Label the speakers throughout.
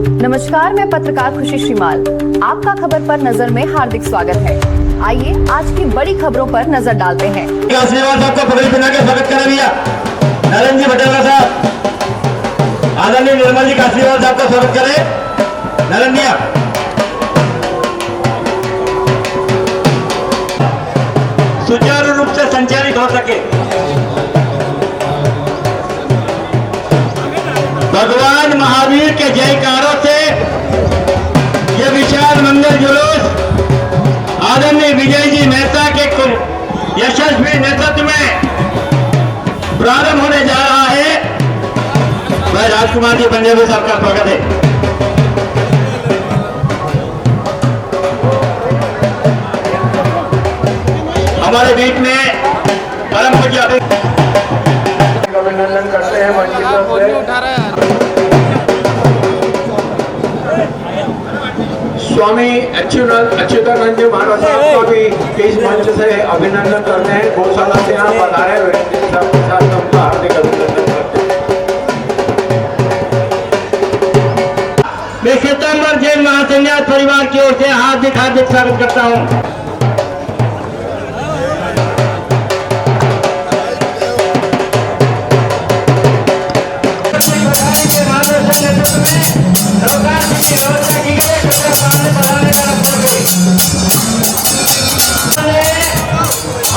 Speaker 1: नमस्कार, मैं पत्रकार खुशी श्रीमाल। आपका खबर पर नजर में हार्दिक स्वागत है। आइए आज की बड़ी खबरों पर नजर डालते हैं।
Speaker 2: केजरीवाल साहब को पगड़ी पहना के स्वागत करें भैया। नरेंद्र जी भटेला साहब, आदरणीय निर्मल जी केजरीवाल साहब का स्वागत करें। नरेंद्र जी सुचारू रूप से संचालित हो सके, भगवान महावीर के जयकारों से ये विशाल मंगल जुलूस आदरणीय विजय जी मेहता के यशस्वी नेतृत्व में प्रारंभ होने जा रहा है। मैं राजकुमार जी पंजाबी साहब का स्वागत है। हमारे बीच में परम पूज्य
Speaker 3: अभिनंदन करते हैं स्वामी अच्युतानंद जी महाराज साहब को भी इस मंच से अभिनंदन करते हैं। गौशाला से यहाँ पधारे हुए सबके साथ सबका हार्दिक अभिनंदन करते हैं।
Speaker 2: मैं सितंबर जैन महासन्यास परिवार की ओर से हार्दिक स्वागत करता हूँ।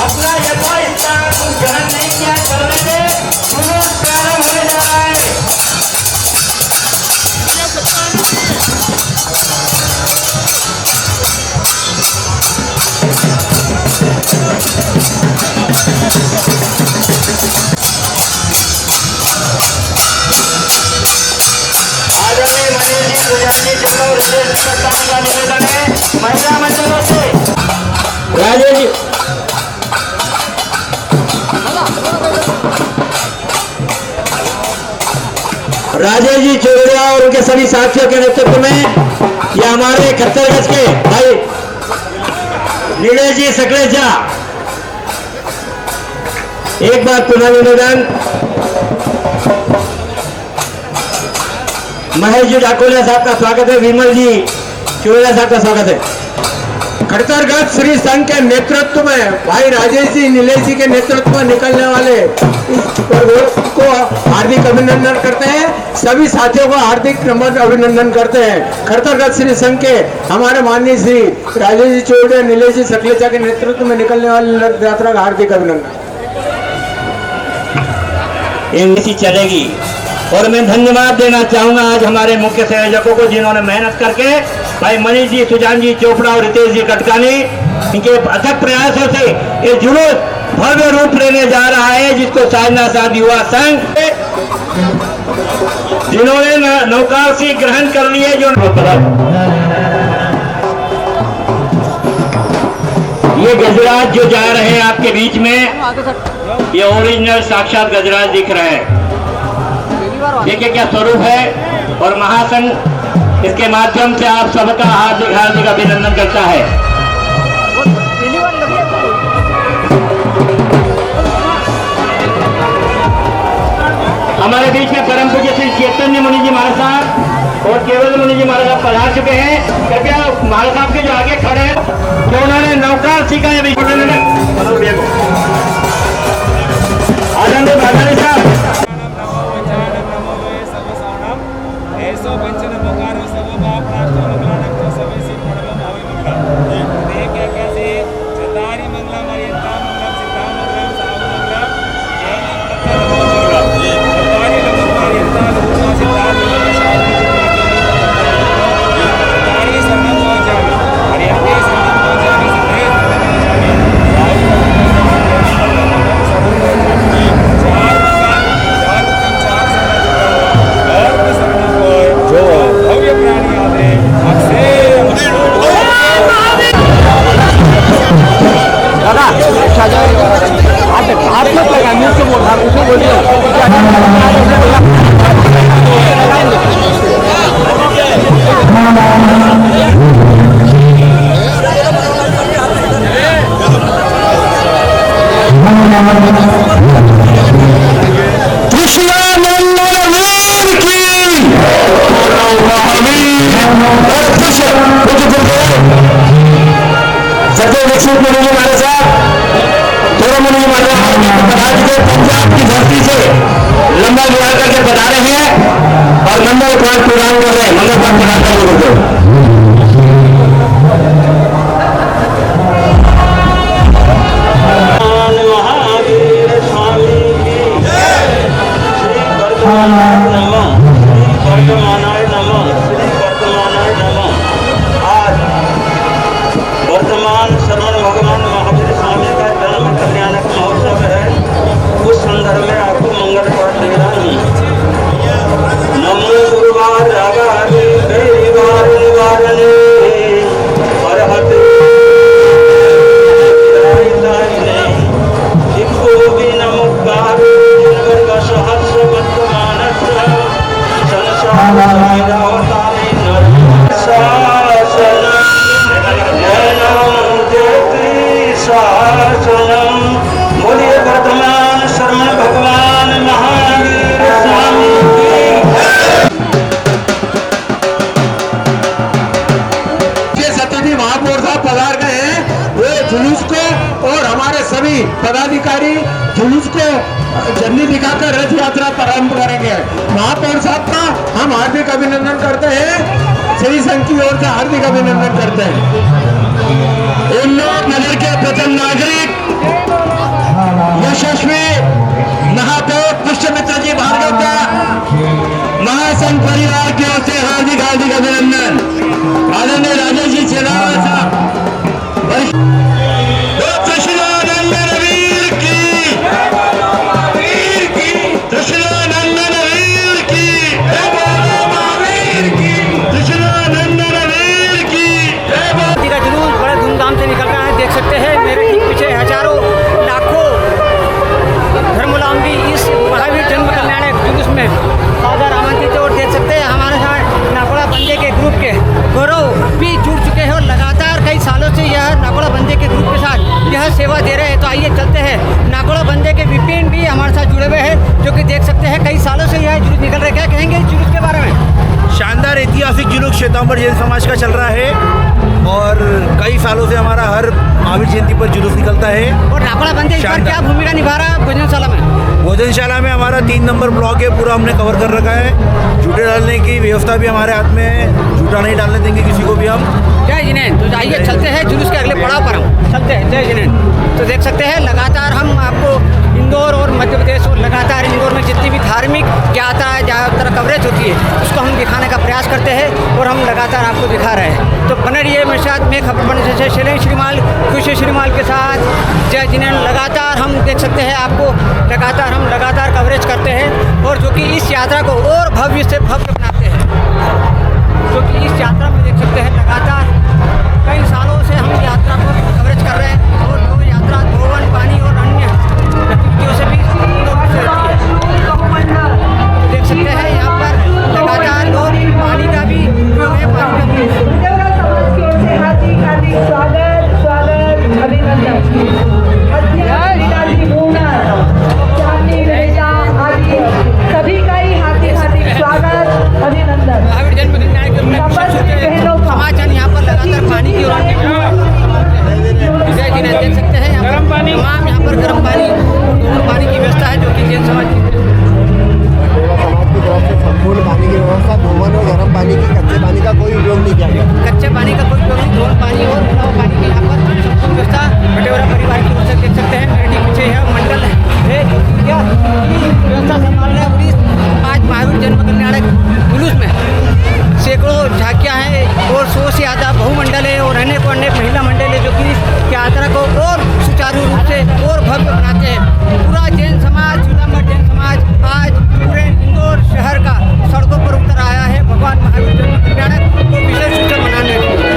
Speaker 2: अपना यथास्थान ग्रहण नहीं किया, करने से जुलूस प्रारंभ होने जा रहा है। आदरणीय मनीष जी, पुजारी जी, दोनों हृदय संस्थान का निवेदन है महिला मंडलों से। राजेश जी, राजेश जी चौड़िया और उनके सभी साथियों के नेतृत्व में ये हमारे खत्तरगंज के भाई नीलेश जी सकलेजा, एक बार पुनः निवेदन। महेश जी डाकोलिया साहब का स्वागत है। विमल जी चौड़िया साहब का स्वागत है।
Speaker 3: खड़तरगंज श्री संघ के नेतृत्व में भाई राजेश जी नीलेश जी के नेतृत्व में निकलने वाले इस पर्व को हार्दिक अभिनंदन करते हैं। सभी साथियों को हार्दिक नम्र अभिनंदन करते हैं। खड़तरगंज श्री संघ के हमारे माननीय श्री राजेश जी चौड़िया नीलेश जी सकलेचा के नेतृत्व में निकलने वाली रथ यात्रा का हार्दिक अभिनंदन।
Speaker 2: इनकी चलेगी और मैं धन्यवाद देना चाहूंगा आज हमारे मुख्य संयोजकों को जिन्होंने मेहनत करके भाई मनीष जी, सुजान जी चोपड़ा और रितेश जी कटकानी, इनके अथक प्रयासों से ये जुलूस भव्य रूप लेने जा रहा है, जिसको साधना साध युवा संघ जिन्होंने नौकासी ग्रहण कर लिए। जो ये गजराज जो जा रहे हैं आपके बीच में, ये ओरिजिनल साक्षात गजराज दिख रहे हैं। देखिए क्या स्वरूप है और महासंघ इसके माध्यम से आप सबका हार्दिक अभिनंदन करता है। हमारे बीच में परम पूज्य श्री चैतन्य मुनि जी महाराज साहब और केवल मुनि जी महाराज साहब पधार चुके हैं। कृपया महाराज साहब के जो आगे खड़े हैं, जो उन्होंने नौकार सीखा है, आनंद भादानी साहब। सत्य विकसित मुनि महाराज साहब थोड़ा मुनि महाराज के पंजाब की धरती से लंबा विहार करके बता रहे हैं और मंगल पाठ प्रदान कर रहे हैं। मंगल पाठ प्रदान कर लोगों को
Speaker 4: महावीर स्वामी की श्री वर्तमानाय नमः, श्री वर्तमानाय नमः, श्री वर्तमानाय नमः। आज वर्तमान श्रवण भगवान महावीर स्वामी का जन्म कल्याणक महोत्सव है। उस संदर्भ में आपको मंगल पाठ दे रहा हूँ। नमो गुरुवार रागारे गैरिवार निवारणे अरहत बोलिए वर्तमान शर्मण भगवान महावीर स्वामी
Speaker 3: के सत्यजी महापौर साहब पधार गए हैं। वो जुलूस को और हमारे सभी पदाधिकारी जुलूस को झंडी दिखाकर रथ यात्रा प्रारंभ करेंगे। महापौर साहब का हम हार्दिक अभिनंदन करते हैं, श्री संघ की ओर से हार्दिक अभिनंदन करते हैं।
Speaker 2: उन्नत नगर के प्रथम नागरिक यशस्वी महापौर पुष्यमित्र जी भार्गव का महासंघ परिवार की ओर से हार्दिक हार्दिक अभिनंदन। आदरणीय राजेश जी चेलावा साहब
Speaker 5: सेवा दे रहे हैं। तो आइए चलते हैं, नागौड़ा बंदे के विपिन भी हमारे साथ जुड़े हुए हैं, जो कि देख सकते हैं कई सालों से यह जुलूस निकल रहे हैं। क्या कहेंगे इस जुलूस के बारे में?
Speaker 6: शानदार ऐतिहासिक जुलूस श्वेतांबर जैन समाज का चल रहा है और कई सालों से हमारा हर महावीर जयंती पर जुलूस निकलता है।
Speaker 5: और नागौड़ा बंदे इस बार क्या भूमिका निभा रहा है भोजनशाला में?
Speaker 6: भोजनशाला में हमारा 3 नंबर ब्लॉक है, पूरा हमने कवर कर रखा है। झूठे डालने की व्यवस्था भी हमारे हाथ में है, झूठा नहीं डालने देंगे किसी को भी हम।
Speaker 5: जय जिनेन। तो आइए चलते हैं जुलूस के अगले पड़ाव पर, हम चलते हैं। जय जिनेन। तो देख सकते हैं लगातार हम आपको इंदौर और मध्य प्रदेश और लगातार इंदौर में जितनी भी धार्मिक यात्रा ज़्यादातर कवरेज होती है उसको हम दिखाने का प्रयास करते हैं और हम लगातार आपको दिखा रहे हैं। तो बने रहिए मेरे साथ में खबर बनने से शैलेश श्रीमाल, खुशी श्रीमाल के साथ। जय जिनेन। लगातार हम देख सकते हैं आपको लगातार कवरेज करते हैं और जो कि इस यात्रा को और भव्य से भव्य बनाते हैं। जो कि इस यात्रा में देख सकते हैं लगातार कई सालों से हम यात्रा को कवरेज कर रहे हैं और जो यात्रा भवन पानी और अन्य गतिविधियों से भी देख सकते हैं यहाँ पर लगातार लोग पानी का भी उपयोग है।
Speaker 7: हार्दिक स्वागत अभिनंदन। सभी का ही हार्दिक स्वागत अभिनंदन।
Speaker 5: महावीर जन्म समाचार यहाँ पर लगातार पानी की और देख सकते हैं गर्म पानी, तमाम यहाँ पर गर्म पानी और पानी की व्यवस्था है जो कि जैन समाज
Speaker 8: की तरफ से संपूर्ण पानी की व्यवस्था, धोवन और गर्म पानी की, कच्चे पानी का कोई उपयोग नहीं किया गया।
Speaker 5: कच्चे पानी का कोई उपयोग नहीं, धोवन पानी और उड़ाव पानी की यहाँ पर संपूर्ण व्यवस्था बटेवारा परिवार की ओर से देख सकते हैं। मेरे ठीक पीछे है मंडल है जो कि क्या व्यवस्था संभाल रहे हैं। आज महावीर जन्म कल्याणक जुलूस में सैकड़ों झांकियाँ हैं और 100 से ज़्यादा बहुमंडल है और अन्य को अन्य महिला मंडल है जो कि यात्रा को और सुचारू रूप से और भव्य बनाते हैं। पूरा जैन समाज, श्वेतांबर जैन समाज आज पूरे इंदौर शहर का सड़कों पर उतर आया है भगवान महावीर जन्म कल्याणक को विशेष रूप से मनाने के लिए।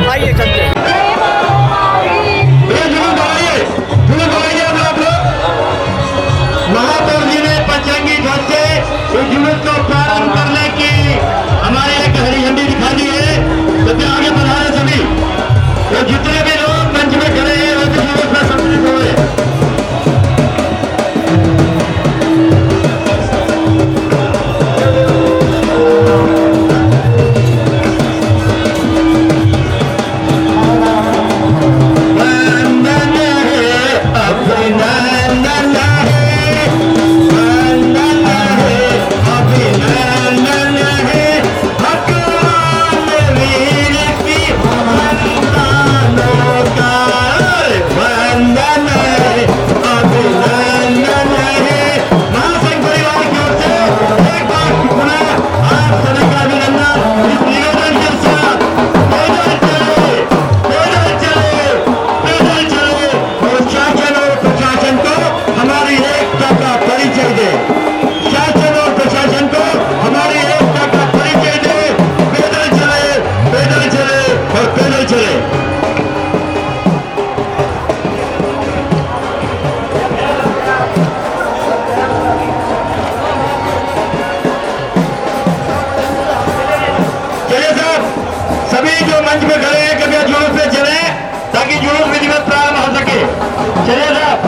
Speaker 5: आइए चलते हैं।
Speaker 2: महापौर जी ने पंचांगी ध्वज से इस जुलूस को प्रारंभ करने की हमारे एक हरी झंडी दिखा दी है। तो क्या आगे बढ़ा रहे सभी तो जितने भी लोग मंच में खड़े हैं वो भी जुलूस में सम्मिलित हुए। जो मंच पे खड़े हैं कृपया जुलूस पे चले ताकि जुलूस विधिवत प्रारंभ हो सके। चलिए साहब।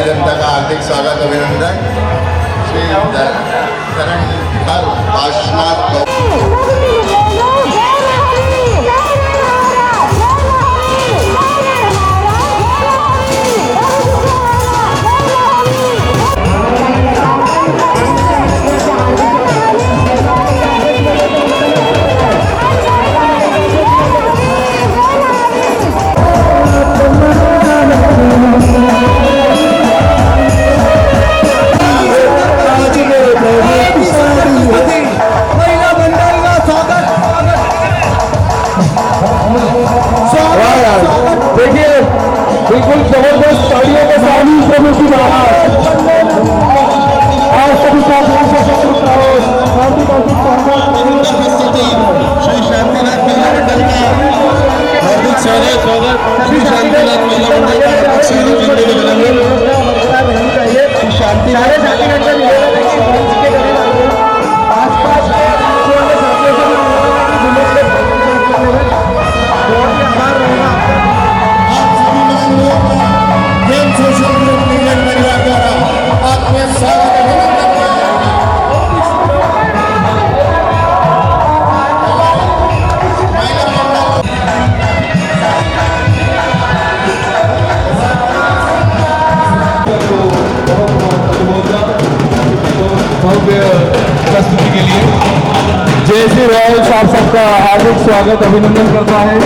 Speaker 8: जनता का हार्दिक स्वागत अभिनंदन श्री धरणधर पाशनाथ
Speaker 3: महिला मंडल का आज सभी साथियों से हार्दिक हार्दिक
Speaker 8: श्री शांतिनाथ मेला मंडल का हार्दिक स्वागत श्री शांतिनाथ मेला मंडल का हार्दिक स्वागत करने के लिए श्री सोशल मीडिया परिवार द्वारा आत्मीय स्वागत प्रस्तुति के लिए जयश्री रॉयल्स आप सबका हार्दिक स्वागत अभिनंदन करता है।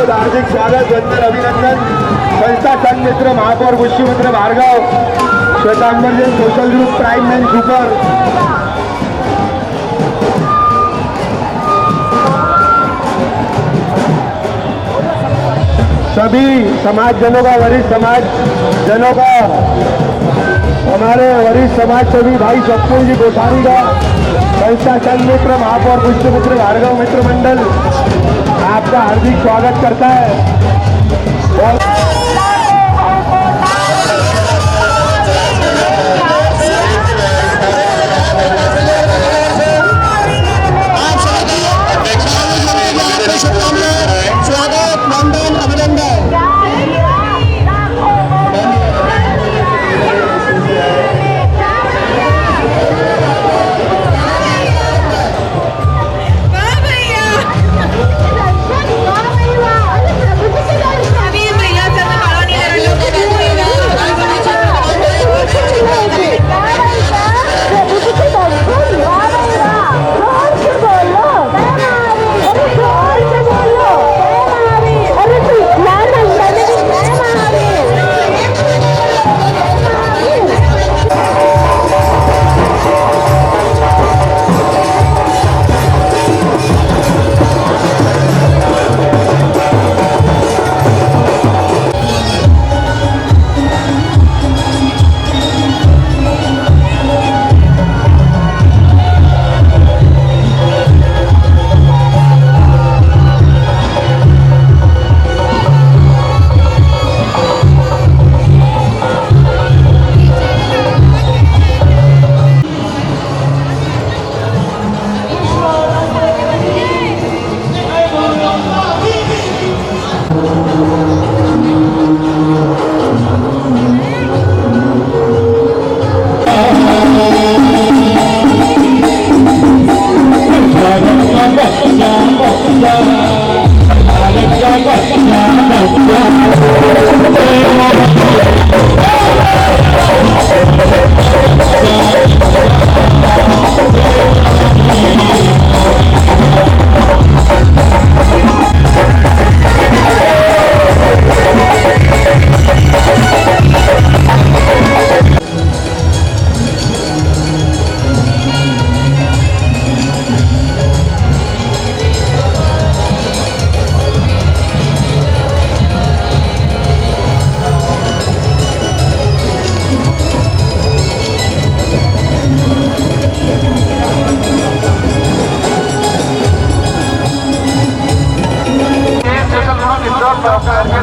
Speaker 8: हार्दिक स्वागत वंदन अभिनंदन संस्था संघ मित्र महापौर Pushyamitra Bhargava Shwetambar Jain social group prime man super सभी समाज जनों का वरिष्ठ समाज जनों का हमारे वरिष्ठ समाज सेवी भाई सप्तम जी कोठारी का संस्था संघ मित्र महापौर पुष्यमित्र भार्गव मित्र मंडल आपका हार्दिक स्वागत करता है। स्वागत वंदन अभिनंदन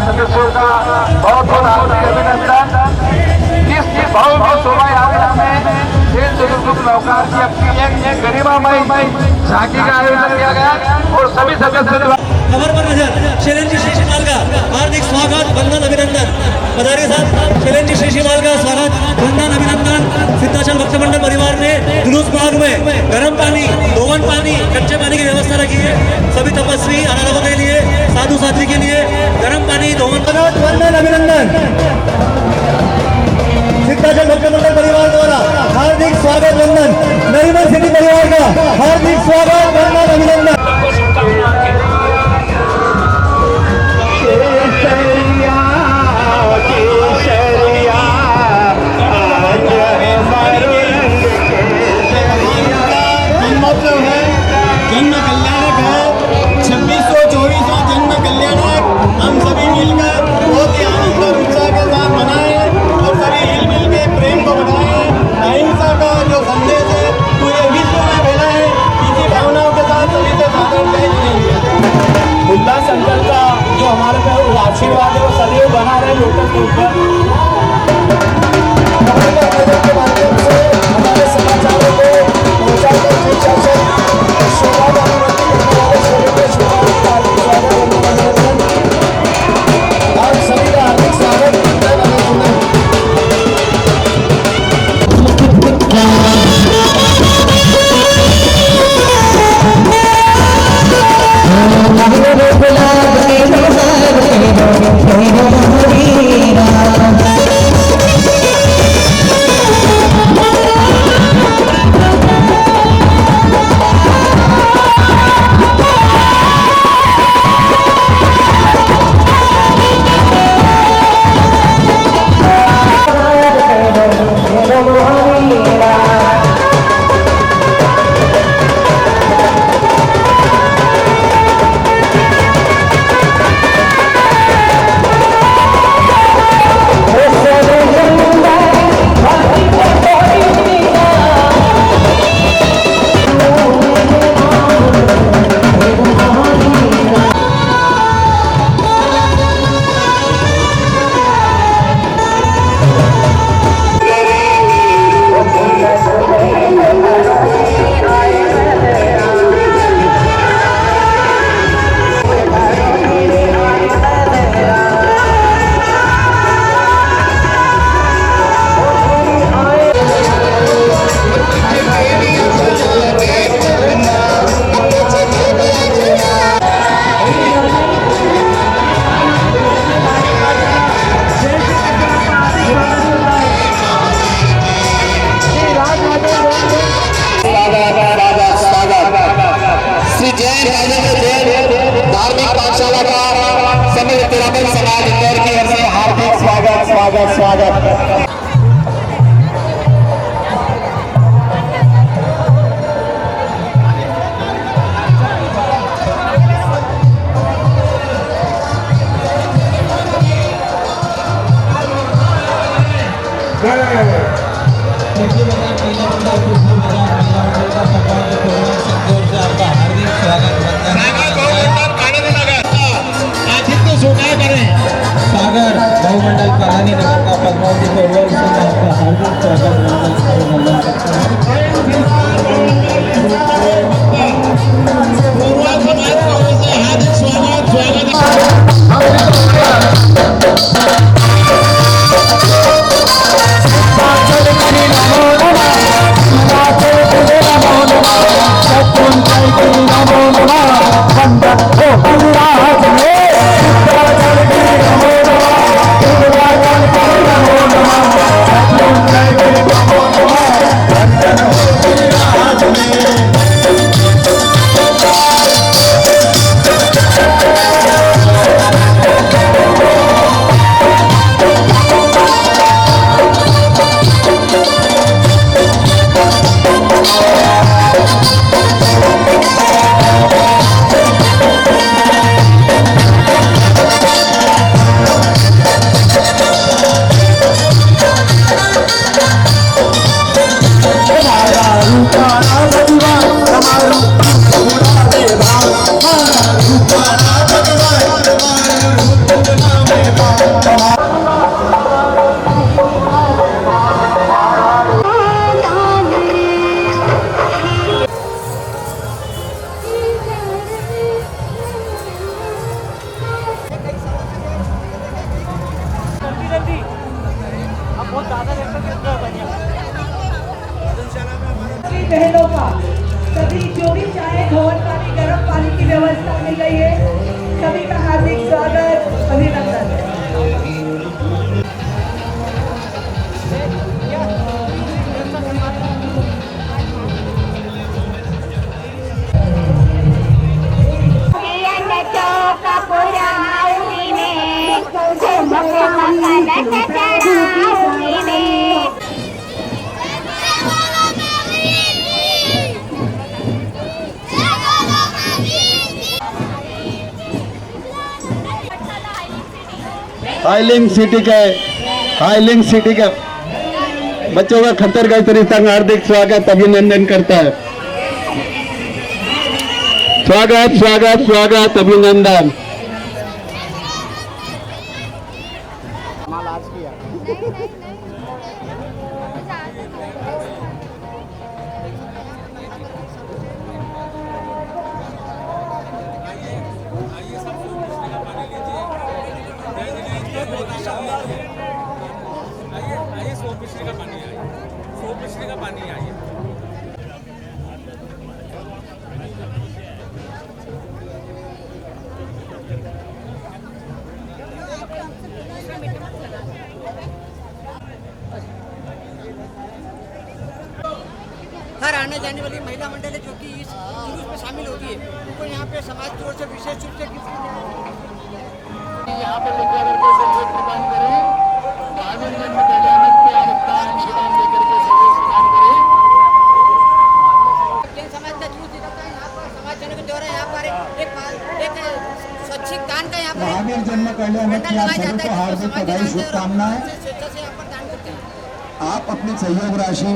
Speaker 8: सदस्यों का बहुत बहुत हार्दिक अभिनंदन। इस भव्य शोभा यात्रा में नौकार की अपनी एक गरिमामय झांकी का आयोजन किया गया और सभी सदस्यों
Speaker 9: खबर पर नजर शैलेंद्र जी शेषीमाल का हार्दिक स्वागत वंदन अभिनंदन। पधारिए साहब, शैलेंद्र जी शेषीमाल का स्वागत वंदन अभिनंदन। सिद्धाचल भक्त मंडल परिवार ने जुलूस मार्ग में गर्म पानी, दोवन पानी, कच्चे पानी की व्यवस्था रखी है। सभी तपस्वी अनारकों के लिए, साधु साध्वी के लिए गर्म पानी, दोवन वंदन अभिनंदन। सिद्धाचल भक्त मंडल परिवार द्वारा हार्दिक स्वागत वंदन। नरीमन सिटी परिवार का हार्दिक स्वागत वंदन अभिनंदन। आशीर्वाद है वो सदैव बना रहे लोटस के ऊपर। हमारे समाचारों को पहुंचाकर सुशासन शोभा अभिवृद्धि करने वाले शोभा शुभारंभ का हार्दिक स्वागत आप सभी का हार्दिक स्वागत
Speaker 2: धार्मिक पाठशाला का समस्त तिरापन समाज इंदौर की ओर से हार्दिक स्वागत स्वागत स्वागत।
Speaker 9: सागर बहुमंडल कहानी नगर का पद्मावती परिवार से आपका हार्दिक बहनों का सभी जो भी चाहे धोवन पानी गर्म पानी की व्यवस्था मिल रही है, सभी का हार्दिक स्वागत अभिनंदन।
Speaker 8: हाईलिंग सिटी के बच्चों का खत्तर गायत्री संघ हार्दिक स्वागत अभिनंदन करता है। स्वागत स्वागत स्वागत अभिनंदन।
Speaker 5: हर आने जाने वाली महिला मंडल है जो कि इस जुलूस में शामिल होती है, उनको यहाँ पे समाज की ओर से विशेष रूप से
Speaker 8: यहाँ पर लेकर आकर के संगीत प्रदान करें, महावीर जन्म कल्याण के आरक्षण इंतजाम लेकर के संगीत प्रदान करें।
Speaker 5: जैन समाज का जुलूस निकलता है यहाँ पर समाज जन के द्वारा यहाँ पर एक स्वच्छिक दान का यहाँ पर
Speaker 8: महावीर जन्म कल्याण की आप सभी को हार्दिक बधाई शुभकामनाएं।
Speaker 5: स्वेच्छा से यहाँ पर दान करते हैं।
Speaker 8: आप अपनी सहयोग राशि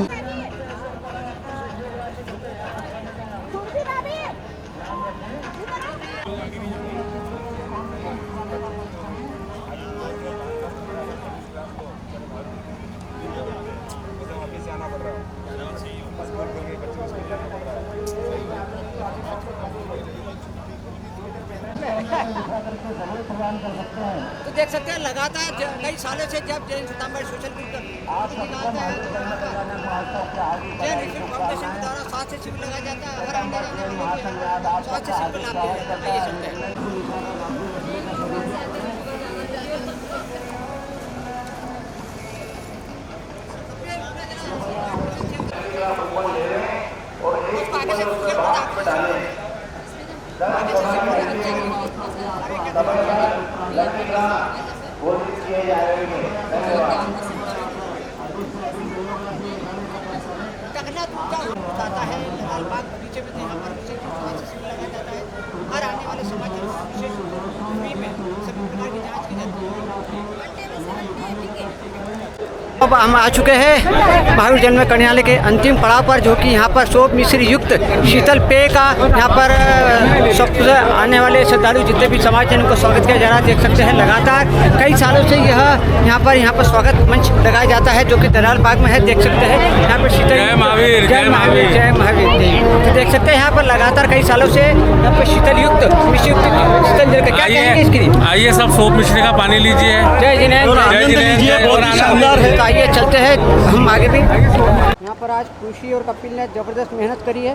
Speaker 5: तो देख सकते हैं लगातार कई सालों से जब जैन सितंबर सोशल ग्रुप निकालता है जैन रिफिल फाउंडेशन के द्वारा स्वास्थ्य शिविर लगाया जाता है और आने जाने वाले स्वास्थ्य शिविर को लाभ दिया जाता है। ये सकते हैं आगे से टकना जाता है लाल बाग बगीचे में यहाँ पर विशेष शिविर लगाया जाता है। हर आने वाले समाज विशेष फ्री में सभी प्रकार की जांच की जाती है। अब हम आ चुके हैं महावीर जन्म कन्यालय के अंतिम पड़ाव पर, जो कि यहाँ पर सोप मिश्री युक्त शीतल पेय का यहाँ पर सब आने वाले श्रद्धालु जितने भी समाज जन को स्वागत किया जा रहा है। देख सकते हैं लगातार कई सालों से यहाँ पर स्वागत मंच लगाया जाता है, जो कि दलाल बाग में है। देख सकते हैं यहाँ पर शीतल जय महावीर जय महावीर जय महावीर। तो देख सकते हैं यहाँ पर लगातार कई सालों से यहाँ पर शीतल युक्त मिश्री युक्त शीतल जल का क्या कहेंगे इसके लिए?
Speaker 10: आइए सब सोप मिश्री का पानी लीजिए।
Speaker 5: जय जिनेंद्र
Speaker 10: बहुत शानदार है।
Speaker 5: आइए चलते हैं हम आगे भी। यहाँ पर आज खुशी और कपिल ने ज़बरदस्त मेहनत करी है।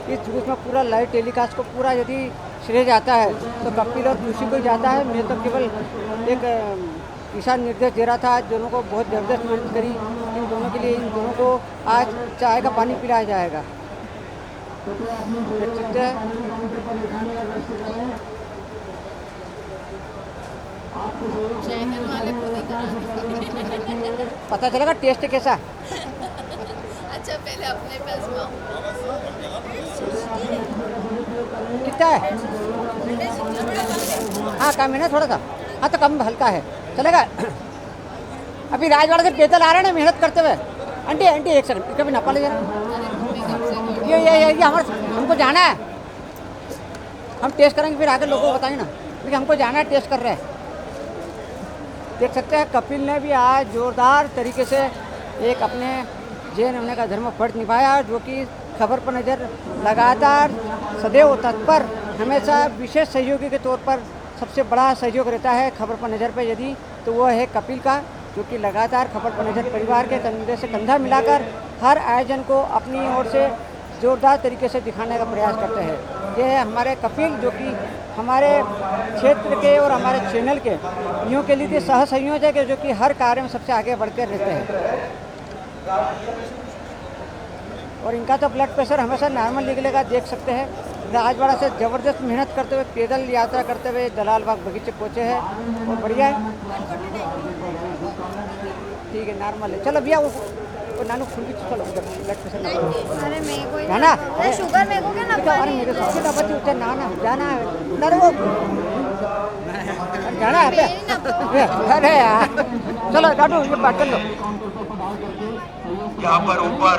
Speaker 5: इस जुलूस में पूरा लाइव टेलीकास्ट को पूरा यदि श्रेय जाता है तो कपिल और खुशी को ही जाता है। मैं तो केवल एक दिशा निर्देश दे रहा था। आज दोनों को बहुत ज़बरदस्त मेहनत करी। इन दोनों के लिए इन दोनों को आज चाय का पानी पिलाया जाएगा। देख सकते हैं पता चलेगा टेस्ट कैसा।
Speaker 11: अच्छा पहले अपने पे आजमाओ।
Speaker 5: कितना है? हाँ कम है ना थोड़ा सा। हाँ तो कम हल्का है चलेगा। अभी राजवाड़ा से पैदल आ रहे हैं ना मेहनत करते हुए। आंटी आंटी एक सेकंड कभी नापा ले जरा। ये हमारे हमको जाना है। हम टेस्ट करेंगे फिर आगे लोगों को बताएंगे ना, क्योंकि हमको जाना है टेस्ट कर रहे हैं। देख सकते हैं कपिल ने भी आज जोरदार तरीके से एक अपने जैन होने का धर्म फर्ज निभाया, जो कि खबर पर नज़र लगातार सदैव तत्पर हमेशा विशेष सहयोगी के तौर पर सबसे बड़ा सहयोग रहता है खबर पर नज़र पे यदि तो वो है कपिल का, जो कि लगातार खबर पर नज़र परिवार के कंधे से कंधा मिलाकर हर आयोजन को अपनी ओर से जोरदार तरीके से दिखाने का प्रयास करते हैं। ये है हमारे कपिल, जो कि हमारे क्षेत्र के और हमारे चैनल के यूँ के लिए सह संयोजक है, जो कि हर कार्य में सबसे आगे बढ़ते रहते हैं। और इनका तो ब्लड प्रेशर हमेशा नॉर्मल निकलेगा। देख सकते हैं राजवाड़ा से ज़बरदस्त मेहनत करते हुए पैदल यात्रा करते हुए दलाल बाग बगीचे पहुँचे हैं और बढ़िया है। ठीक है नॉर्मल है। चलो भैया वो नानू फुल की चलो ब्लड प्रेशर ना
Speaker 11: अरे मेरे को
Speaker 5: जाना
Speaker 11: शुगर मेरे को क्या ना
Speaker 5: अरे मेरे सबसे ना बच्चे उसे ना जाना है ना वो जाना है। अरे यार चलो डाटू ये बात कर लो।
Speaker 2: यहाँ पर ऊपर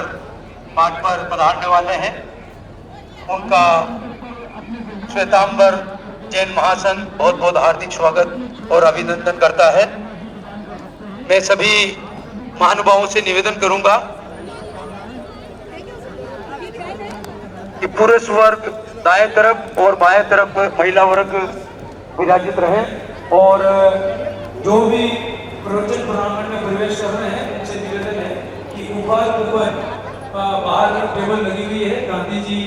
Speaker 2: पाठ पर पधारने वाले हैं, उनका श्वेतांबर जैन महासन बहुत बहुत हार्दिक स्वागत और अभिनंदन करता है।
Speaker 3: मैं सभी महानुभावों से निवेदन करूंगा कि पुरुष वर्ग दाएं तरफ और बाएं तरफ महिला वर्ग विराजित रहे और जो भी प्रवचन प्रांगण में प्रवेश कर रहे हैं उनसे निवेदन है कि ऊपर बाहर टेबल लगी हुई है, गांधी जी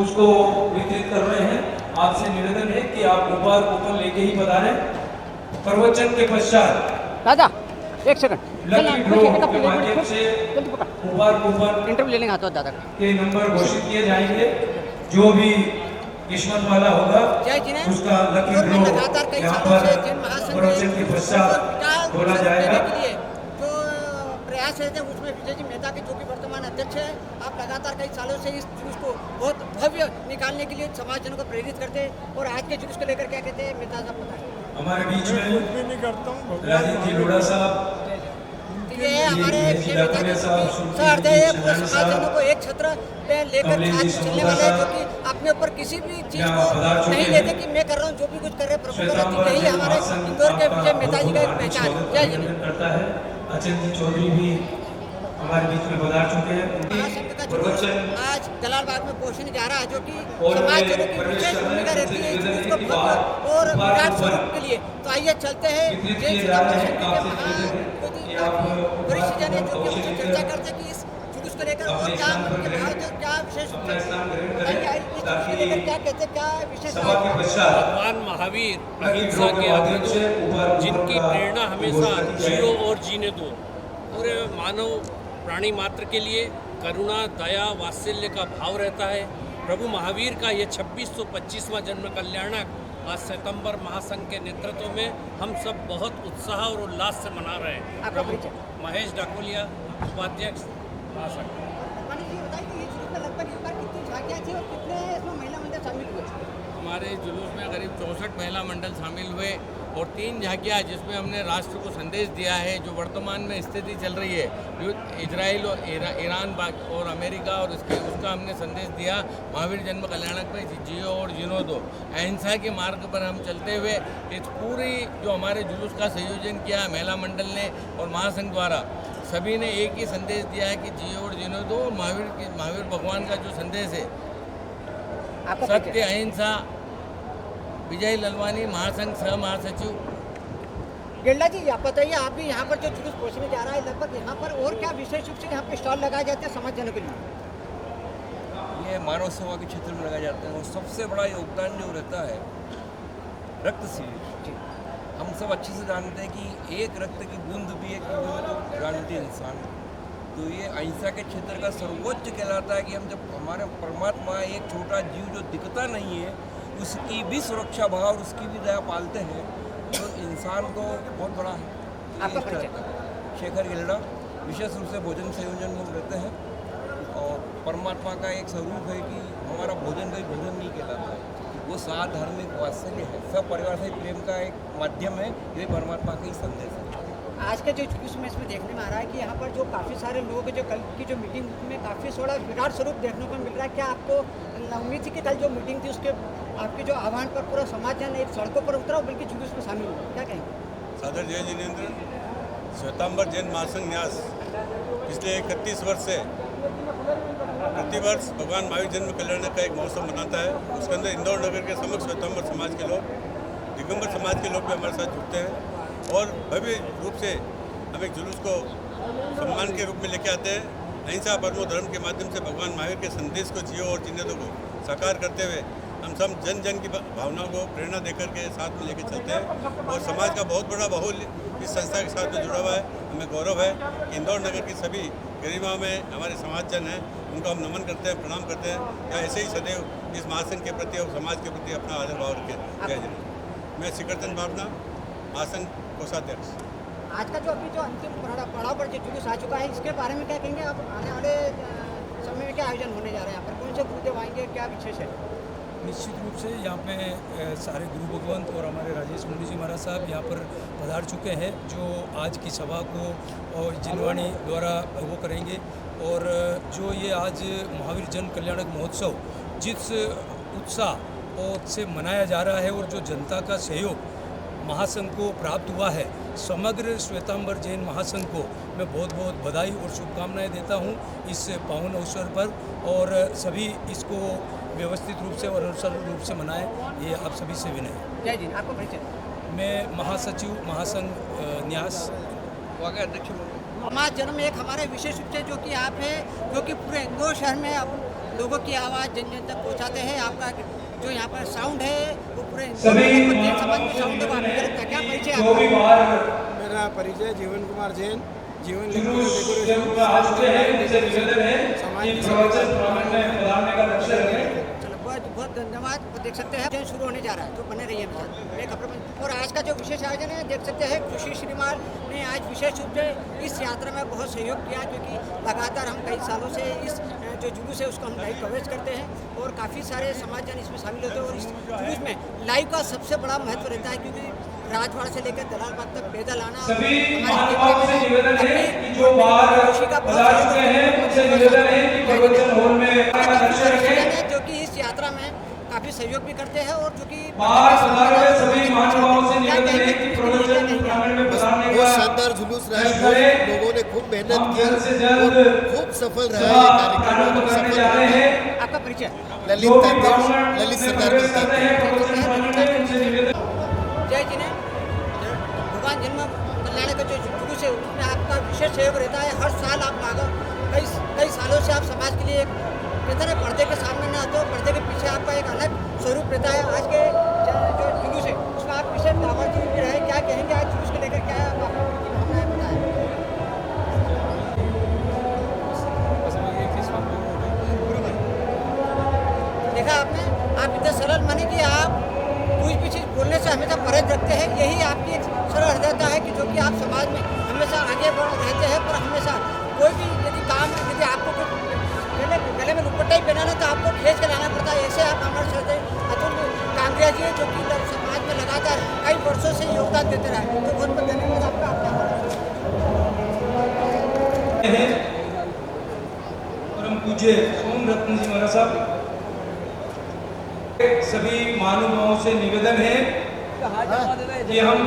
Speaker 3: उसको वितरित कर रहे हैं। आपसे निवेदन है कि आप ऊपर लेके ही पधारें। प्रवचन के पश्चात
Speaker 5: दादा एक सेकंड
Speaker 3: लकी ड्रॉ के माध्यम से ऊपर
Speaker 5: इंटरव्यू ले लेंगे हाथों दादा का।
Speaker 3: के नंबर घोषित किए जाएंगे। जो भी किस्मत वाला होगा उसका लकी ड्रॉ यहाँ पर प्रवचन के पश्चात खोला जाएगा।
Speaker 5: जो प्रयास रहते हैं उसमें विजय जी मेहता के जो कि वर्तमान अध्यक्ष है, आप लगातार कई सालों से इस जुलूस को बहुत भव्य निकालने के लिए समाजजनों को प्रेरित करते हैं और आज के जुलूस को लेकर क्या कहते हैं मेहता साहब बताएं।
Speaker 3: हमारे बीच में राजीव जी लोढ़ा साहब,
Speaker 5: ये हमारे समाजजनों को एक छत्र पे लेकर चलने वाले हैं, जो कि अपने ऊपर किसी भी चीज को नहीं लेते कि मैं कर रहा हूँ, जो भी कुछ कर रहे प्रमुख यही हमारे इंदौर के विजय मेहता जी का एक पहचान है। जय जी
Speaker 3: करता है। अचल जी चौधरी भी हमारे बीच में पधार चुके हैं।
Speaker 5: आज दलाल बाग में पहुंचने जा रहा है, जो कि समाजजनों की विशेष भूमिका रहती है इस को भव्य और विराट स्वरूप के लिए। तो आइए चलते हैं जय श्री राम वरिष्ठ जन है जो कि उनसे चर्चा करते हैं कि इस जुलूस को लेकर और क्या विशेष क्या कहते क्या विशेष
Speaker 10: भगवान महावीर अहिंसा के अवधूत जिनकी प्रेरणा हमेशा जियो और जीने दो, पूरे मानव प्राणी मात्र के लिए करुणा दया वात्सल्य का भाव रहता है। प्रभु महावीर का ये 2625वां जन्म कल्याणक आज सितंबर महासंघ के नेतृत्व में हम सब बहुत उत्साह और उल्लास से मना रहे हैं। प्रभु महेश डाकोलिया, उपाध्यक्ष महासंघ। हमारे जुलूस में करीब 64 महिला मंडल शामिल हुए और 3 झांकियाँ जिसमें हमने राष्ट्र को संदेश दिया है जो वर्तमान में स्थिति चल रही है, इजराइल और ईरान और अमेरिका और उसका हमने संदेश दिया। महावीर जन्म कल्याणक में जियो और जीनो दो, अहिंसा के मार्ग पर हम चलते हुए इस पूरी जो हमारे जुलूस का संयोजन किया महिला मंडल ने और महासंघ द्वारा, सभी ने एक ही संदेश दिया है कि जियो और जीनो दो। महावीर भगवान का जो संदेश है सत्य अहिंसा। विजय ललवानी, महासंघ सह महासचिव।
Speaker 5: गेल्ला जी आप बताइए, आप भी यहाँ पर जो जुलूस पहुँचने जा रहा है, लगभग यहाँ पर और क्या विशेष रूप से यहाँ पे स्टॉल लगाए जाते हैं समाजजनों के लिए?
Speaker 12: ये मानव सेवा के क्षेत्र में लगाए जाते हैं और सबसे बड़ा योगदान जो रहता है रक्त शिविर। हम सब अच्छे से जानते हैं कि एक रक्त की बूंद भी एक जानती इंसान। तो ये अहिंसा के क्षेत्र का सर्वोच्च कहलाता है कि हम जब हमारे परमात्मा एक छोटा जीव जो दिखता नहीं है उसकी भी सुरक्षा भाव, उसकी भी दया पालते हैं, तो इंसान तो बहुत बड़ा है। शेखर गिल्डा, विशेष रूप से भोजन संयोजन में रहते हैं और परमात्मा का एक स्वरूप है कि हमारा भोजन कोई भोजन नहीं कहलाता है, वो साधार्मिक वात्सल्य है, सब परिवार से प्रेम का एक माध्यम है। ये परमात्मा का ही संदेश है।
Speaker 5: आज के जो जुलूस में इसमें देखने में आ रहा है कि यहाँ पर जो काफ़ी सारे लोग जो कल की जो मीटिंग में काफ़ी थोड़ा विराट स्वरूप देखने को मिल रहा है। क्या आपको उम्मीद थी कि कल जो मीटिंग थी उसके आपके जो आह्वान पर पूरा समाज जन एक सड़कों पर उतरा बल्कि जुलूस में शामिल हुआ, क्या कहेंगे?
Speaker 13: सादर जय जिनेन्द्र। श्वेतांबर जैन महासंघ न्यास पिछले 31 वर्ष से प्रतिवर्ष भगवान महावीर जन्म कल्याण का एक महोत्सव मनाता है। उसके अंदर इंदौर नगर के समस्त श्वेतांबर समाज के लोग, दिगंबर समाज के लोग भी हमारे साथ जुड़ते हैं और भव्य रूप से हम एक जुलूस को सम्मान के रूप में लेके आते हैं। अहिंसा परमो धर्म के माध्यम से भगवान महावीर के संदेश को जियो और जीने दो को साकार करते हुए हम सब जन जन की भावनाओं को प्रेरणा देकर के साथ में लेके चलते हैं और समाज का बहुत बड़ा बहुल इस संस्था के साथ में जुड़ा हुआ है। हमें गौरव है कि इंदौर नगर की सभी गरिमा में हमारे समाज जन हैं, उनको हम नमन करते हैं, प्रणाम करते हैं। या ऐसे ही सदैव इस महासंघ के प्रति और समाज के प्रति अपना आदर भाव रखें। जय जय। मैं शिखरचंद भावना, महासंघ कोषाध्यक्ष।
Speaker 5: आज का जो अभी जो अंतिम पड़ाव पर जो जुलूस आ चुका है, इसके बारे में क्या कहेंगे आप? आने वाले समय में क्या आयोजन होने जा रहे हैं यहाँ पर? कौन से गुरुदेव आएंगे, क्या विशेष है?
Speaker 14: निश्चित रूप से यहाँ पे सारे गुरु भगवंत और हमारे राजेश मुंडी जी महाराज साहब यहाँ पर पधार चुके हैं, जो आज की सभा को और जिनवाणी द्वारा वो करेंगे। और जो ये आज महावीर जन कल्याणक महोत्सव जिस उत्साह और से मनाया जा रहा है और जो जनता का सहयोग महासंघ को प्राप्त हुआ है, समग्र श्वेतांबर जैन महासंघ को मैं बहुत बहुत बधाई और शुभकामनाएं देता हूं इस पावन अवसर पर, और सभी इसको व्यवस्थित रूप से और अनुसार रूप से मनाएं, ये आप सभी से विनय है।
Speaker 5: जय जिन, आपको परिचय।
Speaker 14: मैं महासचिव महासंघ न्यास
Speaker 12: अध्यक्ष
Speaker 5: समाज जन्म एक हमारे विशेष रूप से जो कि आप है, जो कि पूरे इंदौर शहर में आप लोगों की आवाज़ जन जन तक पहुँचाते हैं। आपका जो यहाँ पर साउंड है वो पूरे इंदौर में समाज में साउंड है, वो आप करता क्या परिचय आपका?
Speaker 3: मेरा परिचय जीवन कुमार जैन, जीवन
Speaker 5: चलो बहुत बहुत धन्यवाद। वो देख सकते हैं जैन शुरू होने जा रहा है, तो बने रहिए मेरे साथ। मैं खबर और आज का जो विशेष आयोजन है देख सकते हैं, खुशी श्रीमाल ने आज विशेष रूप से इस यात्रा में बहुत सहयोग किया, क्योंकि लगातार हम कई सालों से इस जो जुलूस है उसको हम लाइव कवरेज करते हैं और काफ़ी सारे समाजजन इसमें शामिल होते हैं। और इस जुलूस में लाइव का सबसे बड़ा महत्व रहता है, क्योंकि राजवाड़ा से लेकर दलाल बाग तक पैदल आना जो कि इस यात्रा में काफ़ी सहयोग भी करते हैं और जो कि
Speaker 15: बहुत शानदार जुलूस रहा है, लोगों ने खूब मेहनत की और खूब सफल रहा है ये कार्यक्रम, सफल रहा है।
Speaker 5: आपका परिचय?
Speaker 15: ललित सरदार।
Speaker 5: जय जिन्हें भगवान जन्म कल्याण का जो जुलूस है उसमें आपका विशेष सहयोग रहता है। हर साल आप कई सालों से आप समाज के लिए एक कहते हैं पर्दे के सामने ना तो पर्दे के पीछे आपका एक अलग स्वरूप रहता है। आज के जो जुलूस है उसमें आप विशेष दावत भी रहे, क्या कहेंगे आज जुलूस को लेकर, क्या भावनाएं बताएं? देखा आपने, आप इतने सरल माने कि आप कुछ भी चीज़ बोलने से हमेशा परहेज रखते हैं, यही आपकी एक सरल हृदयता है कि जो कि आप समाज में हमेशा आगे बढ़ रहते हैं। पर हमेशा कोई भी यदि काम यदि आपको कुछ गले में दुपट्टा ही पहनाना तो आपको खींच के लाना पड़ता है। ऐसे आप हमारे साथ अतुल कांगड़िया जी जो कि समाज में लगातार कई वर्षों से योगदान देते रहे, तो बहुत बहुत धन्यवाद आपका।
Speaker 14: परम पूज्य सोम रत्न जी महाराज साहब, सभी महानुभावों से निवेदन है कि हम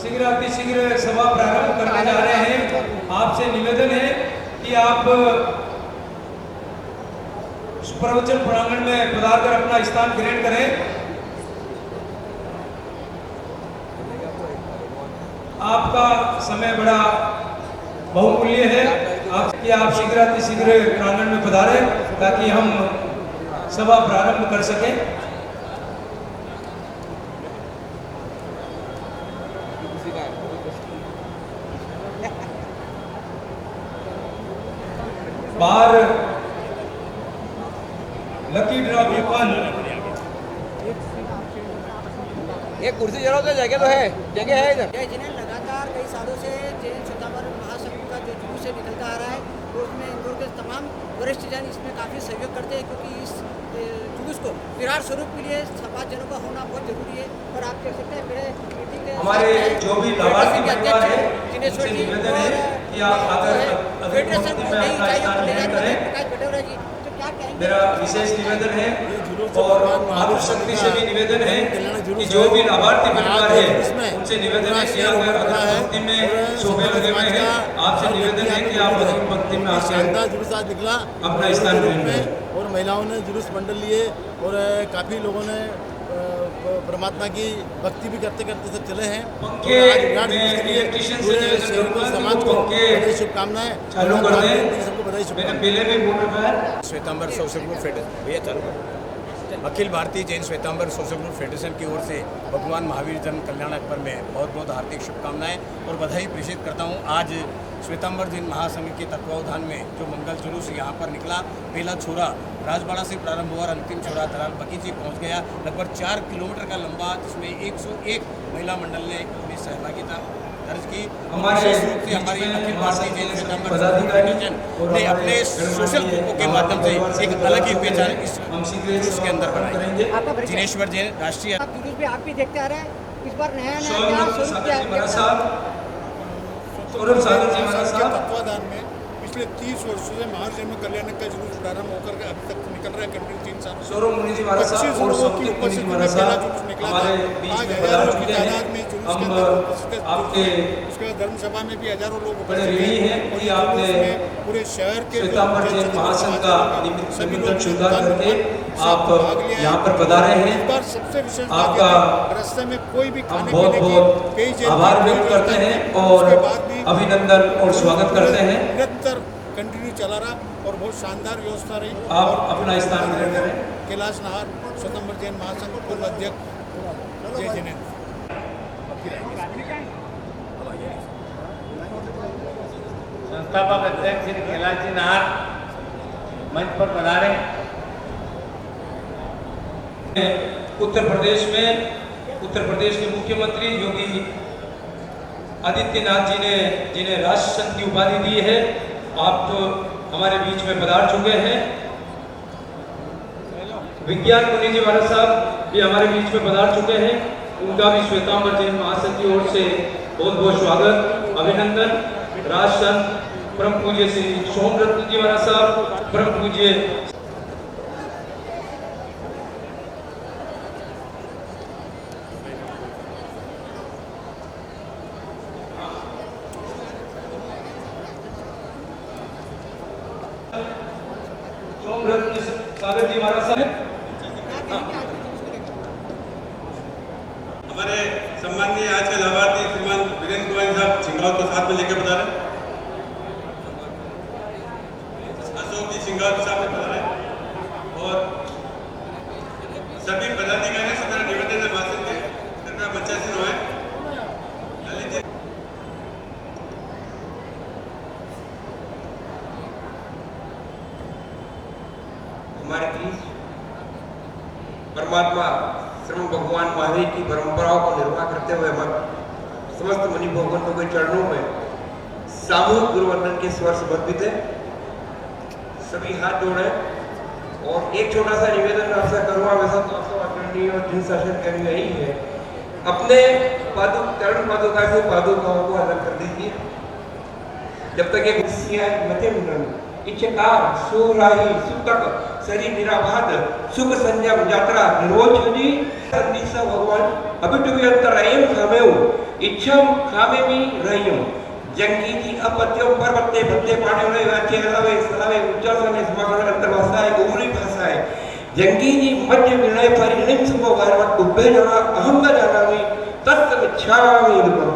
Speaker 14: शीघ्र सभा प्रारंभ करने जा रहे हैं। आपसे निवेदन है कि आप प्रवचन प्रांगण में पधार कर अपना स्थान ग्रहण करें। आपका समय बड़ा बहुमूल्य है, आप शीघ्र प्रांगण में पधारें ताकि हम सभा प्रारंभ कर सकें। बाहर लकी ड्रॉ ओपन,
Speaker 12: एक कुर्सी जरा तो जगह है इधर।
Speaker 5: जय जिन्हें लगातार कई सालों से जैन श्वेतांबर महासंघ का जो जुलूस से निकलता आ रहा है, और उसमें इंदौर के तमाम वरिष्ठ जन इसमें काफ़ी सहयोग करते हैं, क्योंकि इस जुलूस को विराट स्वरूप के लिए समाज जनों का होना बहुत जरूरी है। और आप देख सकते हैं मेरे
Speaker 14: हमारे जो भी लाभार्थी परिवार है उनसे निवेदन है कि आप आकर
Speaker 5: फेडरेशन को नहीं चाहिए प्रकाश बटोरा जी, तो क्या कहेंगे?
Speaker 14: मेरा विशेष निवेदन है और मातृशक्ति से भी निवेदन है कि जो भी लाभार्थी परिवार है उनसे निवेदन है कि आप पंक्ति में सोफे लगे हुए हैं, आपसे निवेदन है कि आप पंक्ति में आकर
Speaker 15: जुलूस आज निकला
Speaker 14: अपना स्थान ग्रहण करें।
Speaker 15: और महिलाओं ने जुलूस मंडल लिए और काफ़ी लोगों ने परमात्मा की भक्ति भी करते करते सब चले हैं। समाज को बधाई शुभकामनाएं, सबको बधाई शुभकामनाएं।
Speaker 3: श्वेतांबर सोशल ग्रुप फेडरेशन भैया चालू Akhil Bharatiya Jain Shwetambar social group federation की ओर से भगवान महावीर जन्म कल्याण पर्व में बहुत बहुत हार्दिक शुभकामनाएं और बधाई प्रेषित करता हूं। आज श्वेतांबर जैन महासंघ के तत्वावधान में जो मंगल जुलूस यहाँ पर निकला, पहला छोरा राजवाड़ा से प्रारंभ हुआ और अंतिम छोरा दलाल बगीची पहुँच गया, लगभग 4 किलोमीटर का लंबा, जिसमें 101 महिला मंडल ने अपनी सहभागिता दर्ज की। हमारे रूप से हमारी अखिल भारतीय जैन श्वेतांबर फेडरेशन ने अपने सोशल ग्रुपों के माध्यम से एक अलग ही पहचान इस जुलूस के अंदर बनाई। जिनेश्वर जैन राष्ट्रीय
Speaker 5: जुलूस भी आप भी देखते आ रहे हैं, इस बार नया क्या स्वरूप
Speaker 15: तत्वाधान में
Speaker 13: पिछले 30 वर्षों से महाजन्म कल्याण का जुलूस प्रारंभ होकर अभी तक निकल रहा है। कंटिन्यू 3 साल
Speaker 14: सौरभ मुनि जी महाराज साहब और समतीक मुनि जी महाराज साहब हमारे बीच में पधार चुके हैं। हम आपके
Speaker 13: उसके बाद धर्म सभा में भी हजारों लोग
Speaker 14: बड़े ऋणी हैं कि आपने
Speaker 13: पूरे शहर के
Speaker 14: श्वेतांबर जैन महासंघ का निमंत्रण स्वीकार करके आप यहाँ पर पधारे हैं।
Speaker 13: सबसे विशेष
Speaker 14: आपका
Speaker 13: रास्ते में कोई भी
Speaker 14: हम बहुत बहुत आभार व्यक्त करते हैं और अभिनंदन और स्वागत करते हैं।
Speaker 13: निरंतर कंटिन्यू चला रहा और बहुत शानदार व्यवस्था रही।
Speaker 14: आप अपना स्थान ग्रहण करें।
Speaker 13: कैलाश नाहर श्वेतांबर जैन महासंघ पूर्व अध्यक्ष, जय जिनेन्द्र।
Speaker 2: संस्थापक अध्यक्ष श्री कैलाश जी नाहर मंच पर पधारे।
Speaker 14: उत्तर प्रदेश के मुख्यमंत्री योगी आदित्यनाथ जी ने जिन्हें राष्ट्र संत की उपाधि दी है, आप तो हमारे बीच में पधार चुके हैं। विज्ञान मुनि जी महाराज साहब भी हमारे बीच में पधार चुके हैं। उनका भी श्वेतांबर जैन महासंघ की ओर से बहुत बहुत स्वागत, अभिनंदन। राष्ट्र संत परम पूज्य श्री सोमरत्न जी महाराज साहब, परम पूज्य सागर जी महाराज साहब,
Speaker 13: हमारे सम्माननीय आज के लाभार्थी श्रीमान वीरेंद्र कुमार साहब सिंगावत को साथ में लेकर बता रहे, अशोक जी सिंगावत साहब में बता रहे और सभी पदाधिकारी सदर निवेदन है भाषण के कृपया बच्चा से रोए।
Speaker 3: हमारे बीच परमात्मा श्रम भगवान महावीर की परंपराओं को निर्वाह करते हुए हम समस्त मुनि भगवंतों के चरणों में सामूहिक गुरुवंदन के स्वर समर्पित है। सभी हाथ जोड़े और एक छोटा सा निवेदन आपसे करूँगा, वैसा तो आपको आचरणीय और जिन शासन करनी यही है, अपने चरण पादुका से पादुकाओं को अलग कर दीजिए। जब तक एक मते मुंडन इच्छकार सुराही सुतक सरी निराबाद सुख संयम यात्रा निर्वोचनी संदीसा भगवान अभिटुयंतर अयम खामेउ इच्छम खामे भी रहियो जंगी जी अपत्यम पर्वते भत्ते पाने वाले वाचे हलावे सलावे उच्चासने समागम अंतर्वासा है उमरी भाषा है जंगी जी मध्य विनय परिणिम संभव भारत उब्बे जना अहम न जानामि तत्व इच्छामि दुर्गम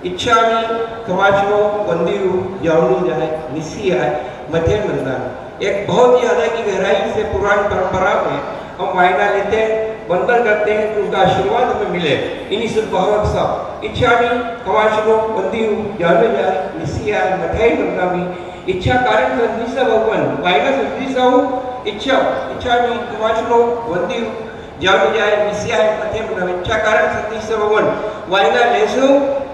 Speaker 3: इच्छामि कमाचनो वंदिरु जावनी जाए निसी है मध्य मंदान। एक बहुत ही अलग की गहराई से पुरानी परंपरा में हम वायदा लेते हैं, वंदन करते हैं कि उनका आशीर्वाद हमें मिले। इन्हीं सब भावक सब इच्छामि कमाचनो वंदिरु जावनी जाए निसी है मध्य मंदामी इच्छा कारण संदिसा भगवान वायदा संदिसा हूँ इच्छा इच्छामि कमाचनो वंदिरु जावनी जाए निसी है मध्य मंदामी इच्छा कारण संदिसा भगवान वायदा लेसो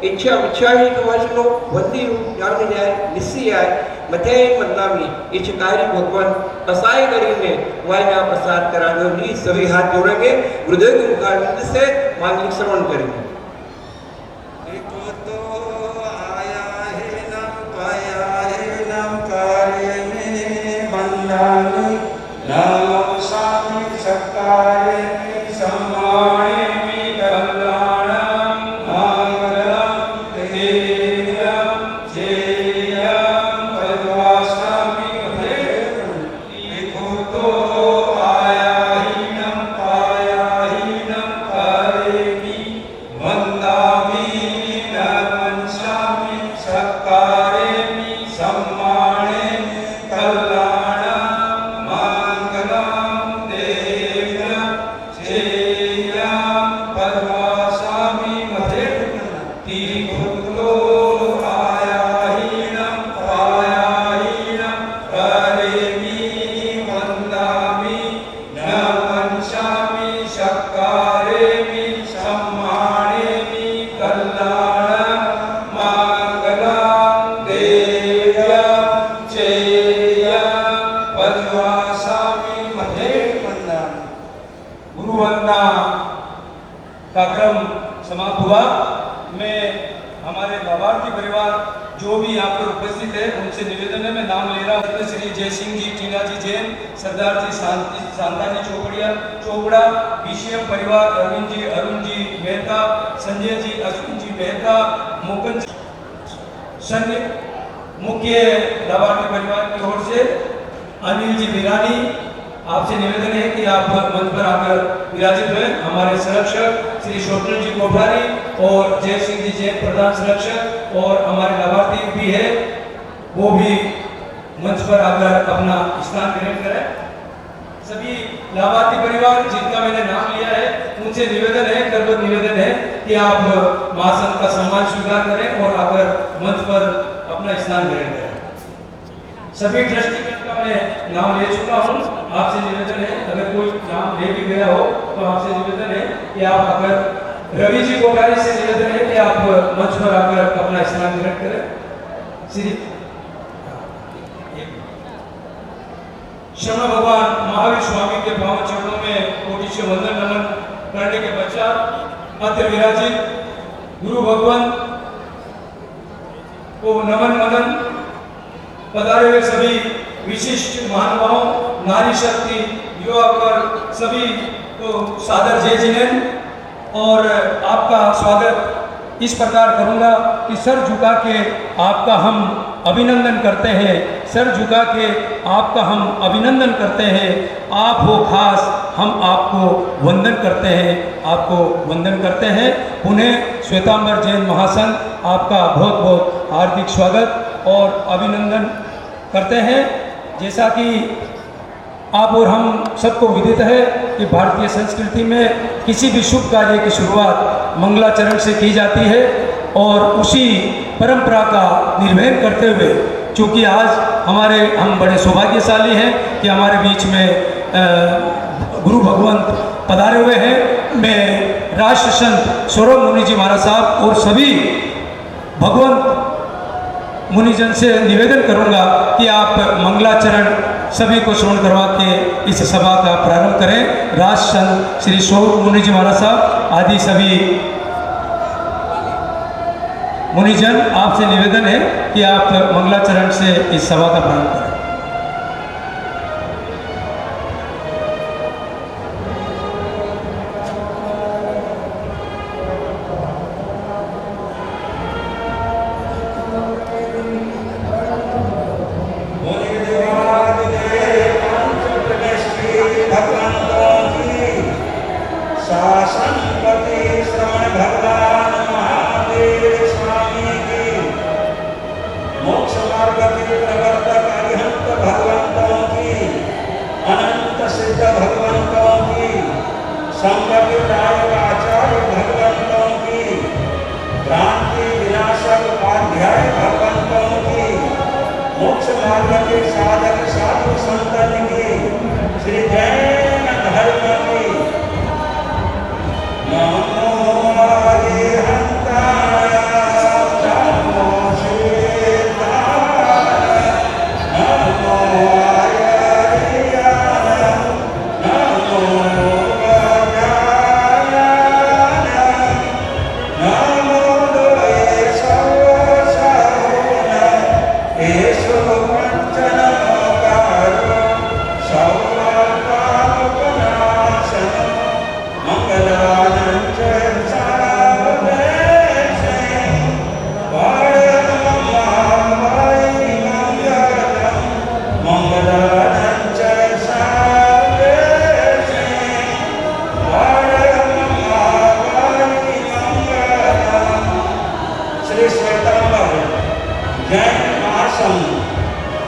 Speaker 3: इच्छा इच्छामि कमाचनो वंदिरु जावनी जाए निसी है मथे मंदामी इच्छकारी भगवान असाय करीने वायना प्रसाद करा दो। सभी हाथ जोड़ेंगे, हृदय के मुखारविंद से मांगलिक श्रवण करेंगे। गुरुवंदना का क्रम समाप्त हुआ। मैं हमारे लाभार्थी परिवार
Speaker 14: जो भी यहाँ पर उपस्थित है उनसे निवेदन है, मैं नाम ले रहा हूँ। श्री जय सिंह जी, टीना जी जैन, सरदार जी शांता जी चोपड़ा, बीसीएम परिवार, अरविंद जी, अरुण जी मेहता, संजय जी, अश्विन जी मेहता, मोकन सन्य, मुख्य लाभार्थी परिवार की ओर से अनिल जी बिरानी, आपसे निवेदन है कि आप मंच पर आकर विराजित हुए। हमारे संरक्षक श्री स्वप्निल जी कोठारी और जय सिंह जी जैन प्रधान संरक्षक और हमारे लाभार्थी भी है, वो भी मंच पर आकर अपना स्थान ग्रहण करें। सभी लाभार्थी परिवार जिनका मैंने नाम लिया है उनसे निवेदन है, करबद्ध निवेदन है कि आप महासंघ का सम्मान स्वीकार करें और आकर मंच पर अपना स्थान ग्रहण करें। सभी ट्रस्टीगण का मैं नाम ले चुका हूँ, आपसे निवेदन है अगर कोई नाम ले भी गया हो तो आपसे निवेदन है कि आप आकर रवि जी कोठारी से निवेदन है कि आप मंच पर आकर अपना स्थान ग्रहण करें। श्री शरण भगवान महावीर स्वामी के पावन चरणों में कोटि से वंदन नमन करने के पश्चात अत्र विराजित गुरु भगवान को नमन मदन पधारे हुए सभी विशिष्ट महानुभावों, नारी शक्ति, युवा वर्ग सभी को सादर जय जिनेन और आपका स्वागत इस प्रकार करूंगा कि सर झुका के आपका हम अभिनंदन करते हैं, सर झुका के आपका हम अभिनंदन करते हैं। आप हो खास, हम आपको वंदन करते हैं, आपको वंदन करते हैं। पुनः श्वेतांबर जैन महासंघ आपका बहुत बहुत हार्दिक स्वागत और अभिनंदन करते हैं। जैसा कि आप और हम सबको विदित है कि भारतीय संस्कृति में किसी भी शुभ कार्य की शुरुआत मंगलाचरण से की जाती है और उसी परंपरा का निर्वहन करते हुए, चूँकि आज हम बड़े सौभाग्यशाली हैं कि हमारे बीच में गुरु भगवंत पधारे हुए हैं। मैं राष्ट्र संत सौरभ मुनि जी महाराज साहब और सभी भगवंत मुनिजन से निवेदन करूंगा कि आप मंगलाचरण सभी को श्रवण करवा के इस सभा का प्रारंभ करें। राष्ट्र संत श्री सौरभ मुनि जी महाराज साहब आदि सभी मुनिजन, आपसे निवेदन है कि आप मंगलाचरण से इस सभा का प्रारंभ करें।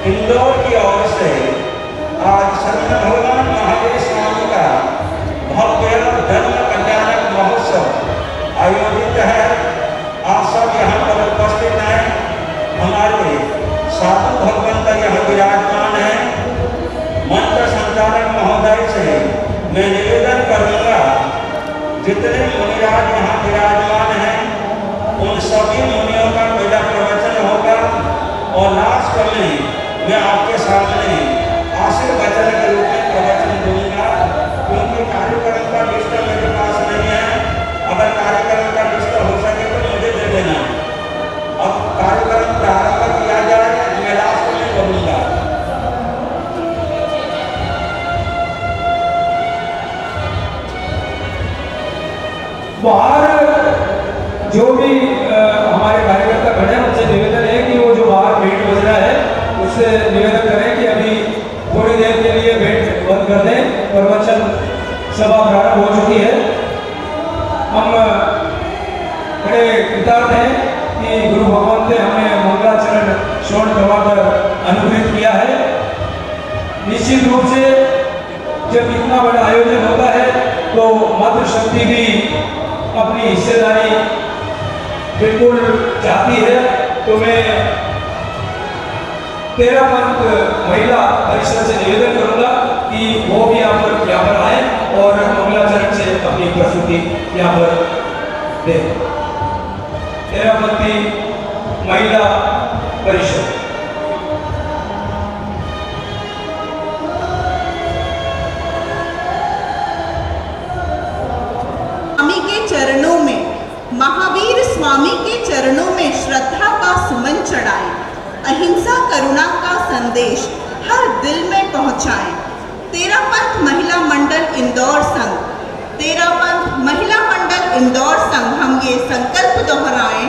Speaker 4: इंदौर की ओर से आज शरण भगवान महावीर स्वामी का भव्य धर्म कल्याणक महोत्सव आयोजित है। आप सब यहाँ पर उपस्थित हैं। हमारे साधु भगवंत यहाँ विराजमान है। मंत्र संचालक महोदय से मैं निवेदन करूँगा, जितने मुनिराज यहाँ विराजमान हैं उन सभी मुनियों का पहला प्रवचन होगा और लास्ट में मैं आपके सामने आशीर्वचन के रूप में प्रवचन दूंगा, क्योंकि कार्यक्रम का लिस्ट मेरे पास नहीं है। अगर कार्यक्रम का लिस्ट हो सके तो मुझे दे देना। अब कार्यक्रम प्रारंभ
Speaker 14: जो भी हमारे कार्यकर्ता खड़े हैं उनसे निवेदन है कि वो जो बाहर भेंट बज रहा है उससे निवेदन करें कि अभी थोड़ी देर के लिए भेंट बंद कर दें। प्रवचन सभा प्रारंभ हो चुकी है। हम बड़े कृतार्थ हैं कि गुरु भगवान ने हमें मंगलाचरण श्रवण करवाकर अनुग्रहित किया है। निश्चित रूप से जब इतना बड़ा आयोजन होता है तो मातृशक्ति भी अपनी हिस्सेदारी बिल्कुल चाहती है। तो मैं 13 पंथ महिला परिषद से निवेदन करूंगा कि वो भी यहाँ पर आए और मंगलाचरण से अपनी प्रस्तुति यहाँ पर दें। 13 पंथी महिला परिषद।
Speaker 16: स्वामी के चरणों में, महावीर स्वामी के चरणों में श्रद्धा का सुमन चढ़ाएं, अहिंसा करुणा का संदेश हर दिल में पहुंचाएं। 13 पंथ महिला मंडल इंदौर संघ, 13 पंथ महिला मंडल इंदौर संघ हम ये संकल्प दोहराएं,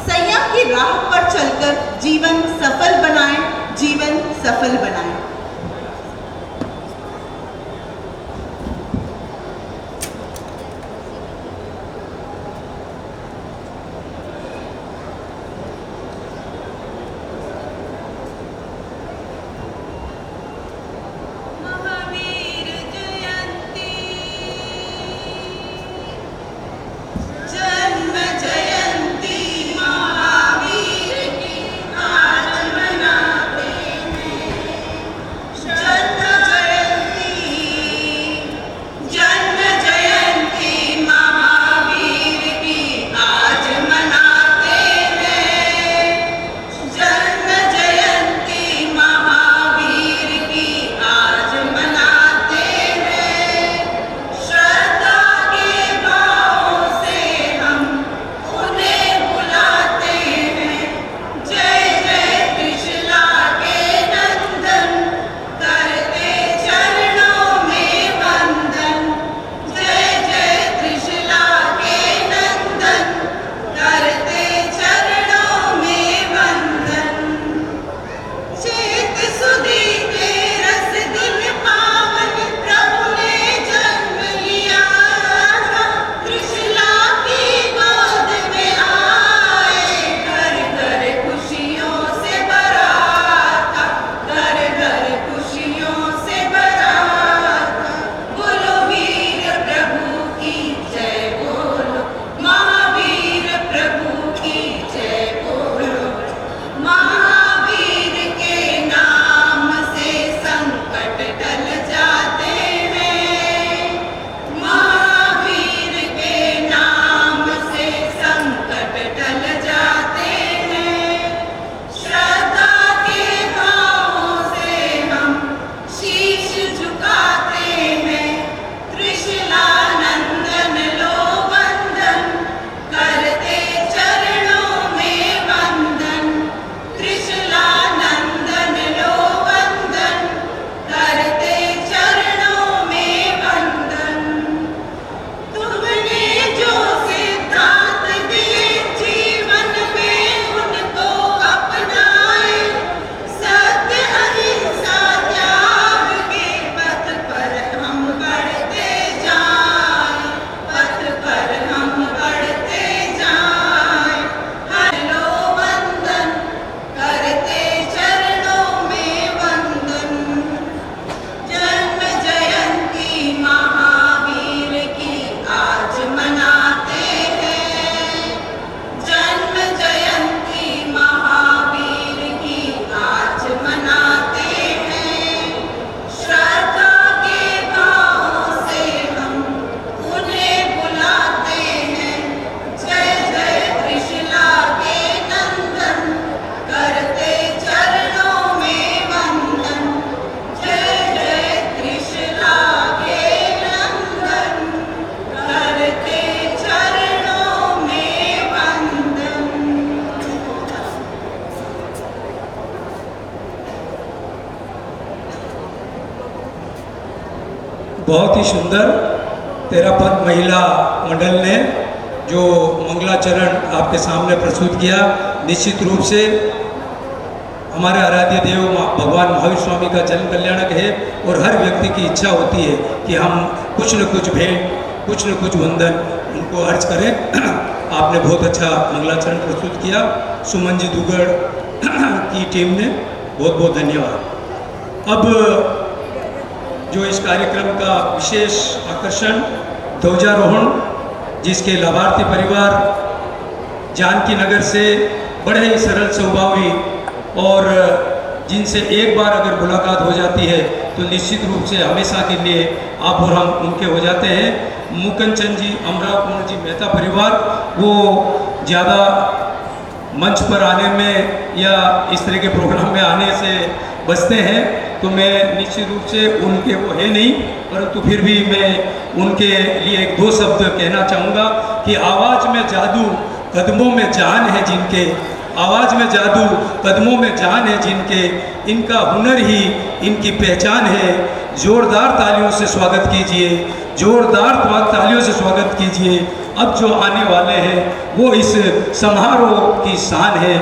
Speaker 16: संयम की राह पर चलकर जीवन सफल बनाएं, जीवन सफल बनाएं।
Speaker 14: बहुत ही सुंदर 13 पंथ महिला मंडल ने जो मंगलाचरण आपके सामने प्रस्तुत किया, निश्चित रूप से हमारे आराध्य देव भगवान महावीर स्वामी का जन्म कल्याणक है और हर व्यक्ति की इच्छा होती है कि हम कुछ न कुछ भेंट, कुछ न कुछ वंदन उनको अर्ज करें। आपने बहुत अच्छा मंगलाचरण प्रस्तुत किया। सुमन जी दुगड़ की टीम ने बहुत बहुत धन्यवाद। अब जो इस कार्यक्रम का विशेष आकर्षण ध्वजारोहण, जिसके लाभार्थी परिवार जानकी नगर से बड़े ही सरल स्वभावी और जिनसे एक बार अगर मुलाकात हो जाती है तो निश्चित रूप से हमेशा के लिए आप और हम उनके हो जाते हैं। मुकंचन जी, अमराव कुमार जी मेहता परिवार, वो ज़्यादा मंच पर आने में या इस तरह के प्रोग्राम में आने से बचते हैं, तो मैं निश्चित रूप से उनके वो है नहीं, परंतु फिर भी मैं उनके लिए एक दो शब्द कहना चाहूँगा कि आवाज़ में जादू, कदमों में जान है जिनके, आवाज़ में जादू, कदमों में जान है जिनके, इनका हुनर ही इनकी पहचान है। जोरदार तालियों से स्वागत कीजिए, जोरदार तालियों से स्वागत कीजिए। अब जो आने वाले हैं वो इस समारोह की शान है,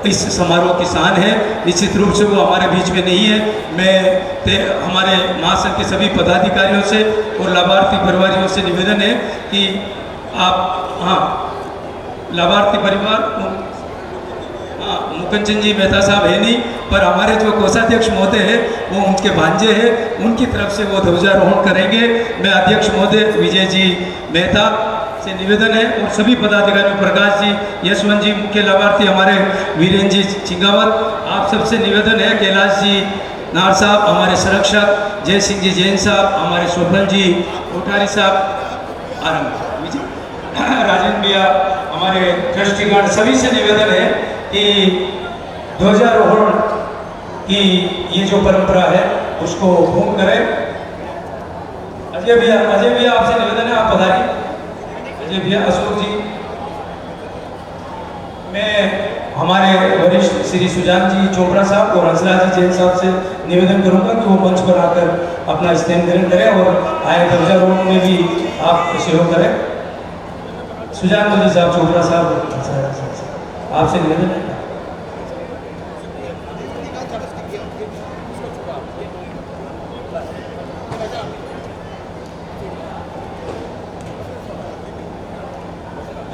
Speaker 14: इस समारोह की शान है। निश्चित रूप से वो हमारे बीच में नहीं है। मैं हमारे महासंघ के सभी पदाधिकारियों से और लाभार्थी परिवारों से निवेदन है कि आप, हाँ, लाभार्थी परिवार, हाँ, मुकंचन जी मेहता साहब है नहीं, पर हमारे जो कोषाध्यक्ष महोदय है वो उनके भांजे हैं, उनकी तरफ से वो ध्वजारोहण करेंगे। मैं अध्यक्ष महोदय विजय जी मेहता से निवेदन है और सभी पदाधिकारियों, प्रकाश जी, यशवंत जी, मुख्य लाभार्थी हमारे वीरेंद्र जी चिंगावत, आप सबसे निवेदन है, कैलाश जी नार साहब हमारे संरक्षक, जय सिंह जी जैन साहब, हमारे स्वप्न जी कोठारी साहब, आरंभ राजेंद्र भैया, हमारे ट्रस्टीगण, सभी से निवेदन है कि ध्वजारोहण की ये जो परंपरा है उसको पूर्ण करें। अजय भैया आपसे निवेदन है, आप पधारिए। अजय भैया, अशोक जी, मैं हमारे वरिष्ठ श्री सुजान जी चोपड़ा साहब और हंसराज जी जैन साहब से निवेदन करूंगा कि वो मंच पर आकर अपना स्थान ग्रहण करें और आए ध्वजारोहण में भी आप सहयोग करें। सुजान जी साहब, चोपड़ा साहब, आपसे निवेदन है।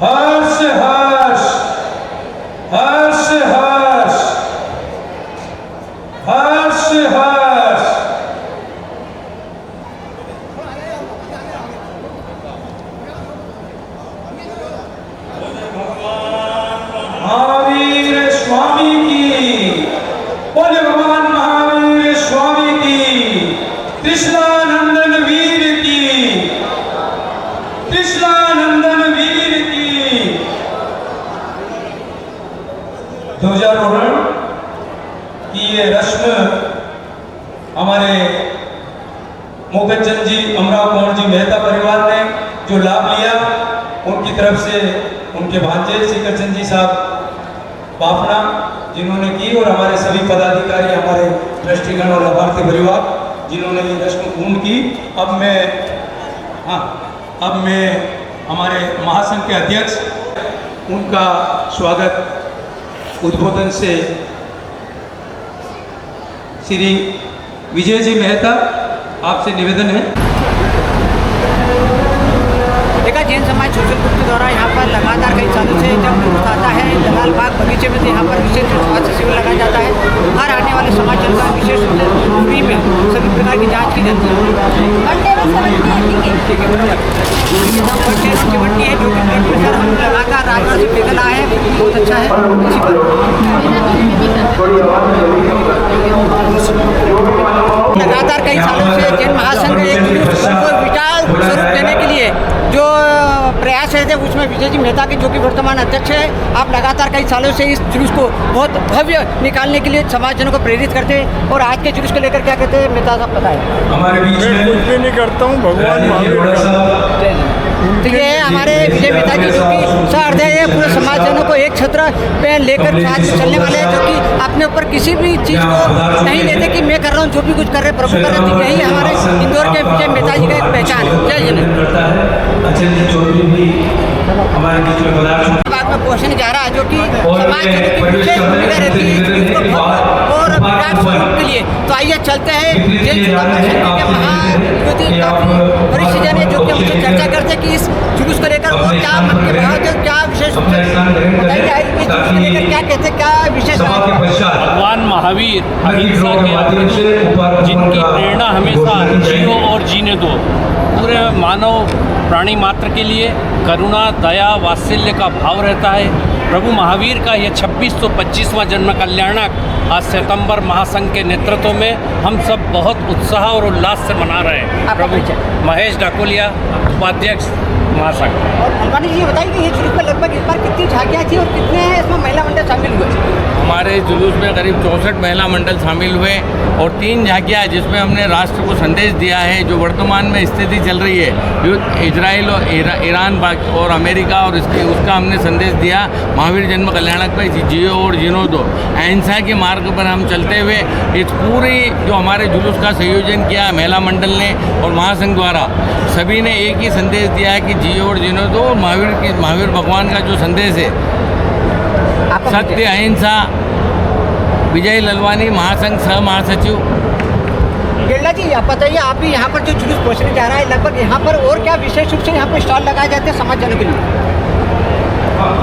Speaker 14: हर्ष हर्ष हर्ष हर्ष हर्ष हर्ष। महावीर स्वामी की, बोले भगवान महावीर स्वामी की, कृष्णानंदन वीर की, कृष्णानंदन वीर की। ध्वजारोहण की ये रस्म हमारे मोकचंद जी, अमराव कुमार जी मेहता परिवार ने जो लाभ लिया, उनकी तरफ से उनके भांजे श्रीकरचंद जी साहब बाफना जिन्होंने की, और हमारे सभी पदाधिकारी, हमारे ट्रस्टीगण और लाभार्थी परिवार जिन्होंने ये रस्म पूर्ण की। अब मैं हमारे महासंघ के अध्यक्ष, उनका स्वागत उद्बोधन से श्री विजय जी मेहता, आपसे निवेदन है।
Speaker 5: देखा, जैन समाज सोशल ग्रुप के द्वारा यहाँ पर लगातार कई सालों से जब जुलूस आता है जलाल बाग बगीचे में, तो यहाँ पर विशेष स्वास्थ्य शिविर लगाया जाता है। हर आने वाले समाजजन का विशेष रूप से फ्री में सभी प्रकार की जाँच की जाती है, जो कि ब्लड प्रेशर हम लगातार राजभर से देखा रहा है, बहुत अच्छा है। लगातार कई सालों से जैन महासंघ एक विचार स्वरूप देने के लिए जो प्रयास है उसमें विजय जी मेहता के, जो कि वर्तमान अध्यक्ष है, आप लगातार कई सालों से इस जुलूस को बहुत भव्य निकालने के लिए समाजजनों को प्रेरित करते हैं। और आज के जुलूस को लेकर क्या कहते हैं मेहता साहब, बताएं।
Speaker 8: हमारे बीच में कुछ भी नहीं करता हूँ, भगवान महावीर।
Speaker 5: तो ये है हमारे विजय मेहता जी, जो कि सहृदय है, पूरे समाजजनों को एक छत्र पे लेकर साथ में चलने वाले हैं, जो कि अपने ऊपर किसी भी चीज़ को नहीं लेते कि मैं कर रहा हूँ, जो भी कुछ कर रहे प्रभु कर रहे। यही हमारे इंदौर के विजय मेहता जी का एक पहचान है। जय जय।
Speaker 17: हमारे बीच में पधार चुके
Speaker 5: बाद में पोषण जा रहा है जो कि समाज की विशेष भूमिका रहती है इसको और विराट स्वरूप के लिए। तो आइए चलते हैं जैन सेवा परिषद के महायुति वरिष्ठ जन है जो कि हमसे चर्चा करते हैं कि इस जुलूस को लेकर वो क्या मन के भाव थे, क्या विशेष बताइए इस जुलूस को लेकर क्या कहते हैं, क्या विशेष
Speaker 18: भगवान महावीर अहिंसा के अवतार जिनकी प्रेरणा हमेशा जियो और जीने दो, पूरे मानव प्राणी मात्र के लिए करुणा दया वात्सल्य का भाव रहता है। प्रभु महावीर का यह 2625वां जन्म कल्याणक आज सितंबर महासंघ के नेतृत्व में हम सब बहुत उत्साह और उल्लास से मना रहे हैं। प्रभु महेश डाकोलिया, उपाध्यक्ष महासंघ।
Speaker 5: और अंबानी जी बताइए कि ये जुलूस में लगभग इस बार कितनी झांकियाँ थी और कितने इसमें महिला मंडल शामिल हुए?
Speaker 10: हमारे जुलूस में करीब 64 महिला मंडल शामिल हुए और 3 झांकियाँ जिसमें हमने राष्ट्र को संदेश दिया है जो वर्तमान में स्थिति चल रही है युद्ध इजराइल और ईरान और अमेरिका और उसका हमने संदेश दिया महावीर जन्म कल्याणक पे जियो और जीनो दो। अहिंसा के मार्ग पर हम चलते हुए इस पूरी जो हमारे जुलूस का संयोजन किया है महिला मंडल ने और महासंघ द्वारा, सभी ने एक ही संदेश दिया है कि जियो और जीनो दो। और महावीर भगवान का जो संदेश है सत्य अहिंसा। विजय ललवानी, महासंघ सह महासचिव।
Speaker 5: बिरला जी आप बताइए, आप भी यहाँ पर जो जुलूस पहुँचने जा रहा है लगभग यहाँ पर और क्या विशेष रूप से यहाँ पर स्टॉल लगाए जाते हैं समाजजनों के लिए?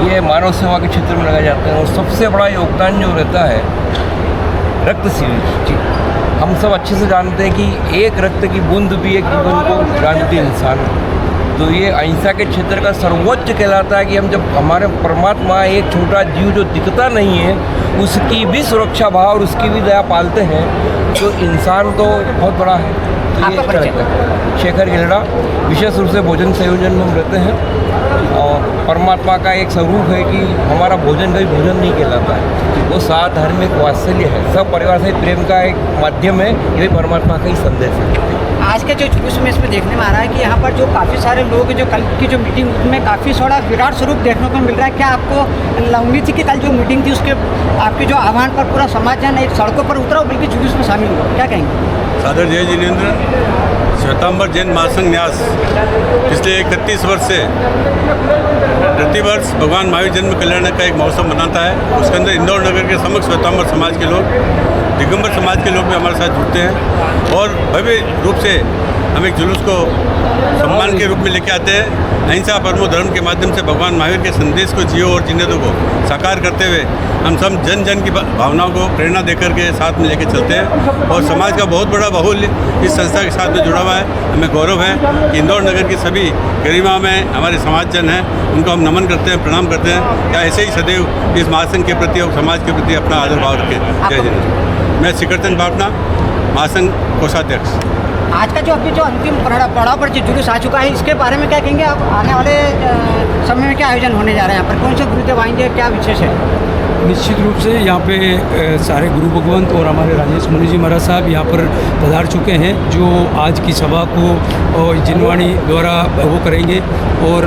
Speaker 12: ये मानव सेवा के क्षेत्र में लगाए जाते हैं और सबसे बड़ा योगदान जो रहता है रक्त शिविर। हम सब अच्छे से जानते हैं कि एक रक्त की बूंद भी एक जीवन को जानती है इंसान। तो ये अहिंसा के क्षेत्र का सर्वोच्च कहलाता है कि हम जब हमारे परमात्मा एक छोटा जीव जो दिखता नहीं है उसकी भी सुरक्षा भाव और उसकी भी दया पालते हैं तो इंसान तो बहुत बड़ा है। तो ये अच्छा लगता है। शेखर गिलड़ा, विशेष रूप से भोजन संयोजन में हम रहते हैं और परमात्मा का एक स्वरूप है कि हमारा भोजन कभी भोजन नहीं कहलाता है, वो साथ धार्मिक वात्सल्य है, सब परिवार से प्रेम का एक माध्यम है, ये परमात्मा का ही संदेश है।
Speaker 5: आज के जो जुलूस में इसमें देखने में आ रहा है कि यहाँ पर जो काफ़ी सारे लोग जो कल की जो मीटिंग में काफ़ी थोड़ा विराट स्वरूप देखने को मिल रहा है। क्या आपको उम्मीद थी कि कल जो मीटिंग थी उसके आपके जो आह्वान पर पूरा समाज जन एक सड़कों पर उतरा बल्कि जुलूस में शामिल हुआ, क्या कहेंगे?
Speaker 13: सादर जय जिनेन्द्र। श्वेतांबर जैन महासंघ न्यास पिछले 31 वर्ष से प्रतिवर्ष भगवान महावीर जन्म कल्याण का एक महोत्सव मनाता है। उसके अंदर इंदौर नगर के समस्त श्वेतांबर समाज के लोग, दिगंबर समाज के लोग भी हमारे साथ जुड़ते हैं और भव्य रूप से हम एक जुलूस को सम्मान के रूप में लेके आते हैं। अहिंसा परमो धर्म के माध्यम से भगवान महावीर के संदेश को जियो और जीने दो को साकार करते हुए हम सब जन जन की भावनाओं को प्रेरणा देकर के साथ में लेके चलते हैं और समाज का बहुत बड़ा बाहुल्य इस संस्था के साथ में जुड़ा हुआ है। हमें गौरव है कि इंदौर नगर की सभी गरिमा में हमारे समाज जन हैं, उनको हम नमन करते हैं, प्रणाम करते हैं। क्या ऐसे ही सदैव इस महासंघ के प्रति और समाज के प्रति अपना आदर भाव रखें। जय जिनेन्द्र। मैं शिखरचंद बापना, महासंघ कोषाध्यक्ष।
Speaker 5: आज का जो अभी जो अंतिम पड़ाव पर जो जुलूस आ चुका है इसके बारे में क्या कहेंगे आप? आने वाले समय में क्या आयोजन होने जा रहा है यहाँ पर? कौन से गुरुदेव आएंगे, क्या विशेष है?
Speaker 14: निश्चित रूप से यहाँ पे सारे गुरु भगवंत और हमारे राजेश मुनि जी महाराज साहब यहाँ पर पधार चुके हैं जो आज की सभा को जिनवाणी द्वारा वो करेंगे। और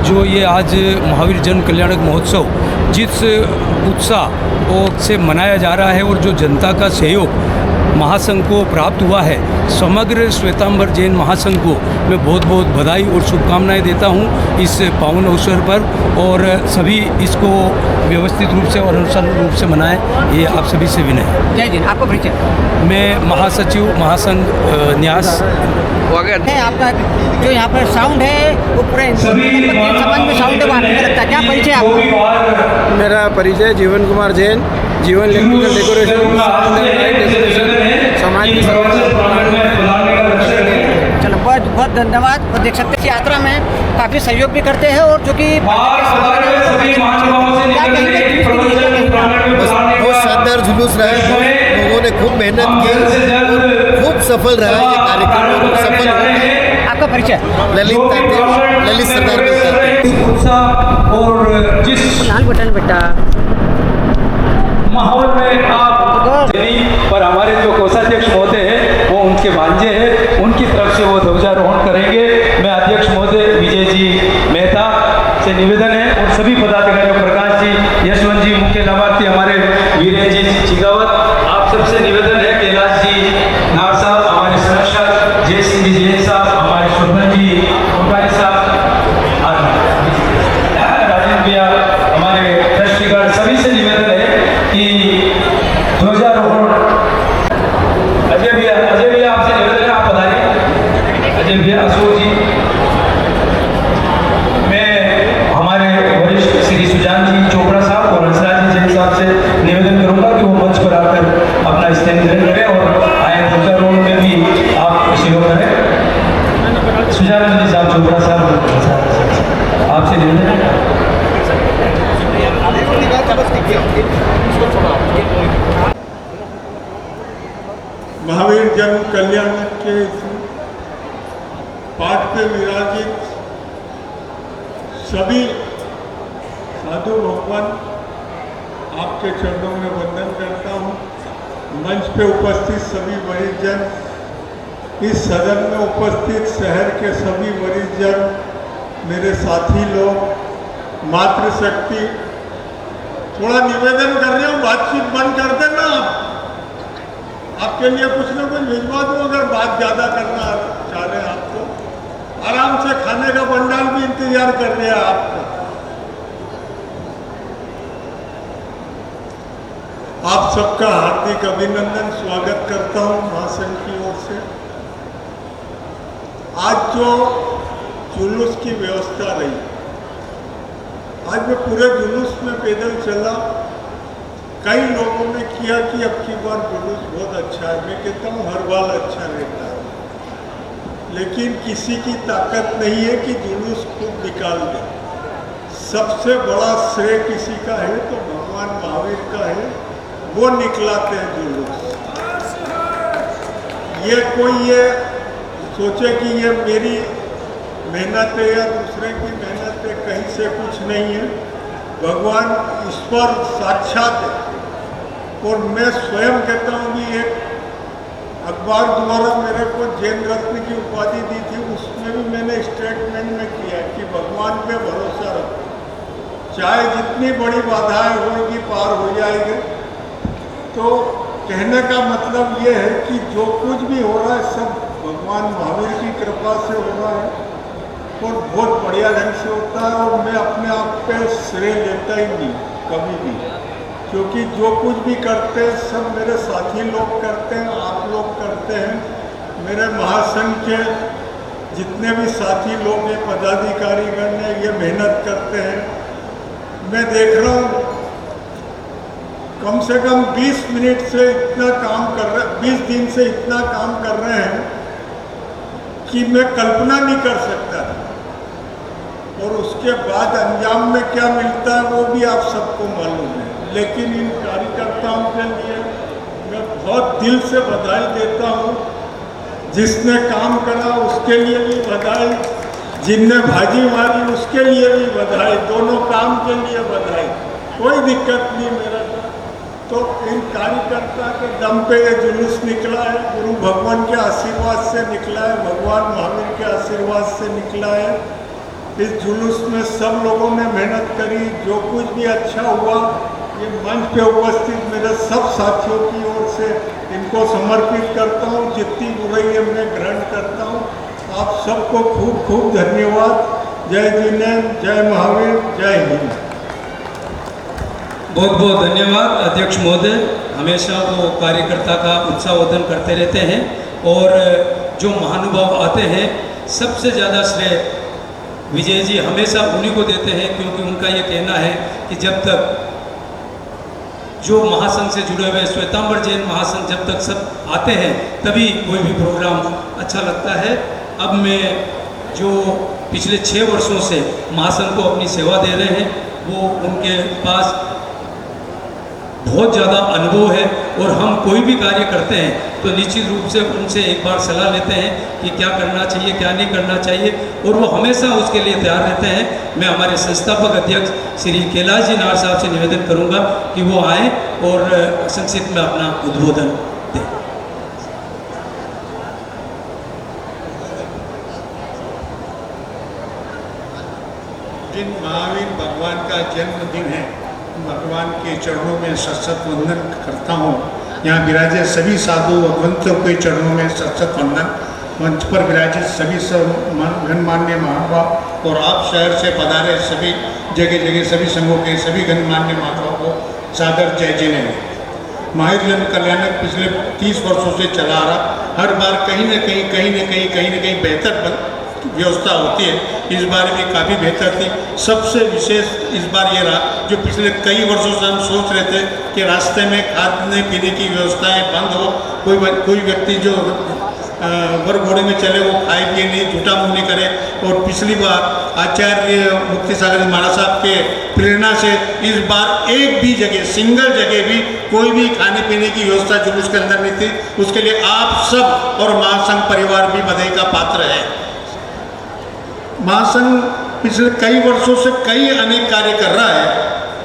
Speaker 14: जो ये आज महावीर जन कल्याणक महोत्सव जिस उत्साह और से मनाया जा रहा है और जो जनता का सहयोग महासंघ को प्राप्त हुआ है, समग्र श्वेतांबर जैन महासंघ को मैं बहुत बहुत बधाई और शुभकामनाएं देता हूं इस पावन अवसर पर और सभी इसको व्यवस्थित रूप से और अनुसार रूप से मनाएं, ये आप सभी से विनय है।
Speaker 5: जय जिन। आपको परिचय?
Speaker 14: मैं महासचिव महासंघ न्यास
Speaker 5: है। आपका जो यहाँ पर साउंड है वो पूरे समाज में साउंड है, आपको लगता है क्या परिचय आपको?
Speaker 3: मेरा परिचय जीवन कुमार जैन, जीवन इलेक्ट्रिकल डेकोरेशन समाज की
Speaker 5: चलो बहुत बहुत धन्यवाद। और देख सकते हैं यात्रा में काफ़ी सहयोग भी करते हैं और जो कि
Speaker 15: बहुत शानदार जुलूस रहा है, लोगों ने खूब मेहनत की और खूब सफल रहा ये कार्यक्रम, सफल हो गए।
Speaker 5: आपका परिचय?
Speaker 15: ललित सरदार
Speaker 14: और जिस
Speaker 5: लाल बटन बेटा
Speaker 14: माहौल में आप पर हमारे जो कोषाध्यक्ष महोदय हैं वो उनके भांजे हैं, उनकी तरफ से वो ध्वजारोहण करेंगे। मैं अध्यक्ष महोदय विजय जी मेहता से निवेदन है और सभी पदाधिकारियों, प्रकाश जी, यशवंत जी, मुख्य लाभार्थी हमारे वीरेंद्र जी चिगावत, आप सबसे निवेदन है, कैलाश जी नार साहब, हमारे संरक्षक जय सिंह जी जैन साहब, हमारे शोभन जी कोटारी साहब।
Speaker 8: भगवान आपके चरणों में वंदन करता हूँ। मंच पे उपस्थित सभी वरिष्ठ जन, इस सदन में उपस्थित शहर के सभी वरिष्ठ जन, मेरे साथी लोग, मातृशक्ति, थोड़ा निवेदन कर रहे हो, बातचीत बंद कर देना। आपके लिए कुछ ना कुछ भिजवा दूँ अगर बात ज़्यादा करना चाह रहे हैं आप तो। आराम से खाने का भंडार भी इंतजार कर रहे हैं आपको। आप सबका हार्दिक अभिनंदन, स्वागत करता हूं महासंघ की ओर से। आज जो जुलूस की व्यवस्था रही, आज मैं पूरे जुलूस में पैदल चला। कई लोगों ने किया कि अब की बार जुलूस बहुत अच्छा है। मैं कहता हूँ हर बार अच्छा रहता है, लेकिन किसी की ताकत नहीं है कि जुलूस खूब निकाल दे। सबसे बड़ा श्रेय किसी का है तो भगवान महावीर का है, वो निकलाते हैं जुलूस। ये कोई ये सोचे कि ये मेरी मेहनत है या दूसरे की मेहनत है, कहीं से कुछ नहीं है। भगवान ईश्वर साक्षात है। और मैं स्वयं कहता हूँ कि एक अखबार द्वारा मेरे को जैन रत्न की उपाधि दी थी, उसमें भी मैंने स्टेटमेंट में किया कि भगवान पे भरोसा रखो, चाहे जितनी बड़ी बाधाएं होंगी पार हो जाएंगे। तो कहने का मतलब ये है कि जो कुछ भी हो रहा है सब भगवान महावीर की कृपा से हो रहा है और बहुत बढ़िया ढंग से होता है। और मैं अपने आप पे श्रेय लेता ही नहीं कभी भी, क्योंकि जो कुछ भी करते हैं सब मेरे साथी लोग करते हैं, आप लोग करते हैं। मेरे महासंघ के जितने भी साथी लोग हैं, पदाधिकारीगण हैं, ये मेहनत करते हैं। मैं देख रहा हूँ कम से कम 20 मिनट से इतना काम कर रहे, 20 दिन से इतना काम कर रहे हैं कि मैं कल्पना नहीं कर सकता। और उसके बाद अंजाम में क्या मिलता है वो भी आप सबको मालूम है। लेकिन इन कार्यकर्ताओं के लिए मैं बहुत दिल से बधाई देता हूँ। जिसने काम करा उसके लिए भी बधाई, जिनने भाजी मारी उसके लिए भी बधाई, दोनों काम के लिए बधाई। कोई दिक्कत नहीं मेरा। तो इन कार्यकर्ता के दम पे ये जुलूस निकला है, गुरु भगवान के आशीर्वाद से निकला है, भगवान महावीर के आशीर्वाद से निकला है। इस जुलूस में सब लोगों ने मेहनत करी, जो कुछ भी अच्छा हुआ ये मंच पे उपस्थित मेरे सब साथियों की ओर से इनको समर्पित करता हूँ। जितनी बुराई है मैं ग्रहण करता हूँ। आप सबको खूब खूब धन्यवाद। जय जिनेन्द्र, जय महावीर, जय हिंद।
Speaker 14: बहुत बहुत धन्यवाद अध्यक्ष महोदय। हमेशा वो कार्यकर्ता का उत्साहवर्धन करते रहते हैं और जो महानुभाव आते हैं सबसे ज़्यादा श्रेय विजय जी हमेशा उन्हीं को देते हैं, क्योंकि उनका ये कहना है कि जब तक जो महासंघ से जुड़े हुए श्वेतांबर जैन महासंघ जब तक सब आते हैं तभी कोई भी प्रोग्राम अच्छा लगता है। अब मैं जो पिछले 6 वर्षों से महासंघ को अपनी सेवा दे रहे हैं वो उनके पास बहुत ज़्यादा अनुभव है और हम कोई भी कार्य करते हैं तो निश्चित रूप से उनसे एक बार सलाह लेते हैं कि क्या करना चाहिए क्या नहीं करना चाहिए, और वो हमेशा उसके लिए तैयार रहते हैं। मैं हमारे संस्थापक अध्यक्ष श्री कैलाश जी नार साहब से निवेदन करूंगा कि वो आएँ और संक्षिप्त में अपना उद्बोधन दें।
Speaker 8: जिन महावीर भगवान का जन्मदिन है, भगवान के चरणों में सशत वंदन करता हूँ। यहाँ विराजे सभी साधु भगवंतों के चरणों में सशत वंदन। मंच पर विराजित सभी गणमान्य महानुभाव और आप शहर से पधारे सभी जगह जगह सभी संघों के सभी गणमान्य महानुभाव को सादर जय जिनेन्द्र। महावीर जन कल्याणक पिछले 30 वर्षों से चला आ रहा। हर बार कहीं न कहीं बेहतर व्यवस्था होती है। इस बार भी काफ़ी बेहतर थी। सबसे विशेष इस बार ये रहा, जो पिछले कई वर्षों से हम सोच रहे थे कि रास्ते में खाने पीने की व्यवस्थाएं बंद हो, कोई व्यक्ति जो वर घोड़े में चले वो खाए पिए नहीं, झूठा मुँह नहीं करे। और पिछली बार आचार्य मुक्ति सागर महाराज साहब के प्रेरणा से इस बार एक भी जगह सिंगल जगह भी कोई भी खाने पीने की व्यवस्था जुलूस के अंदर नहीं थी। उसके लिए आप सब और महासंघ परिवार भी बधाई का पात्र है। महासंघ पिछले कई वर्षों से कई अनेक कार्य कर रहा है,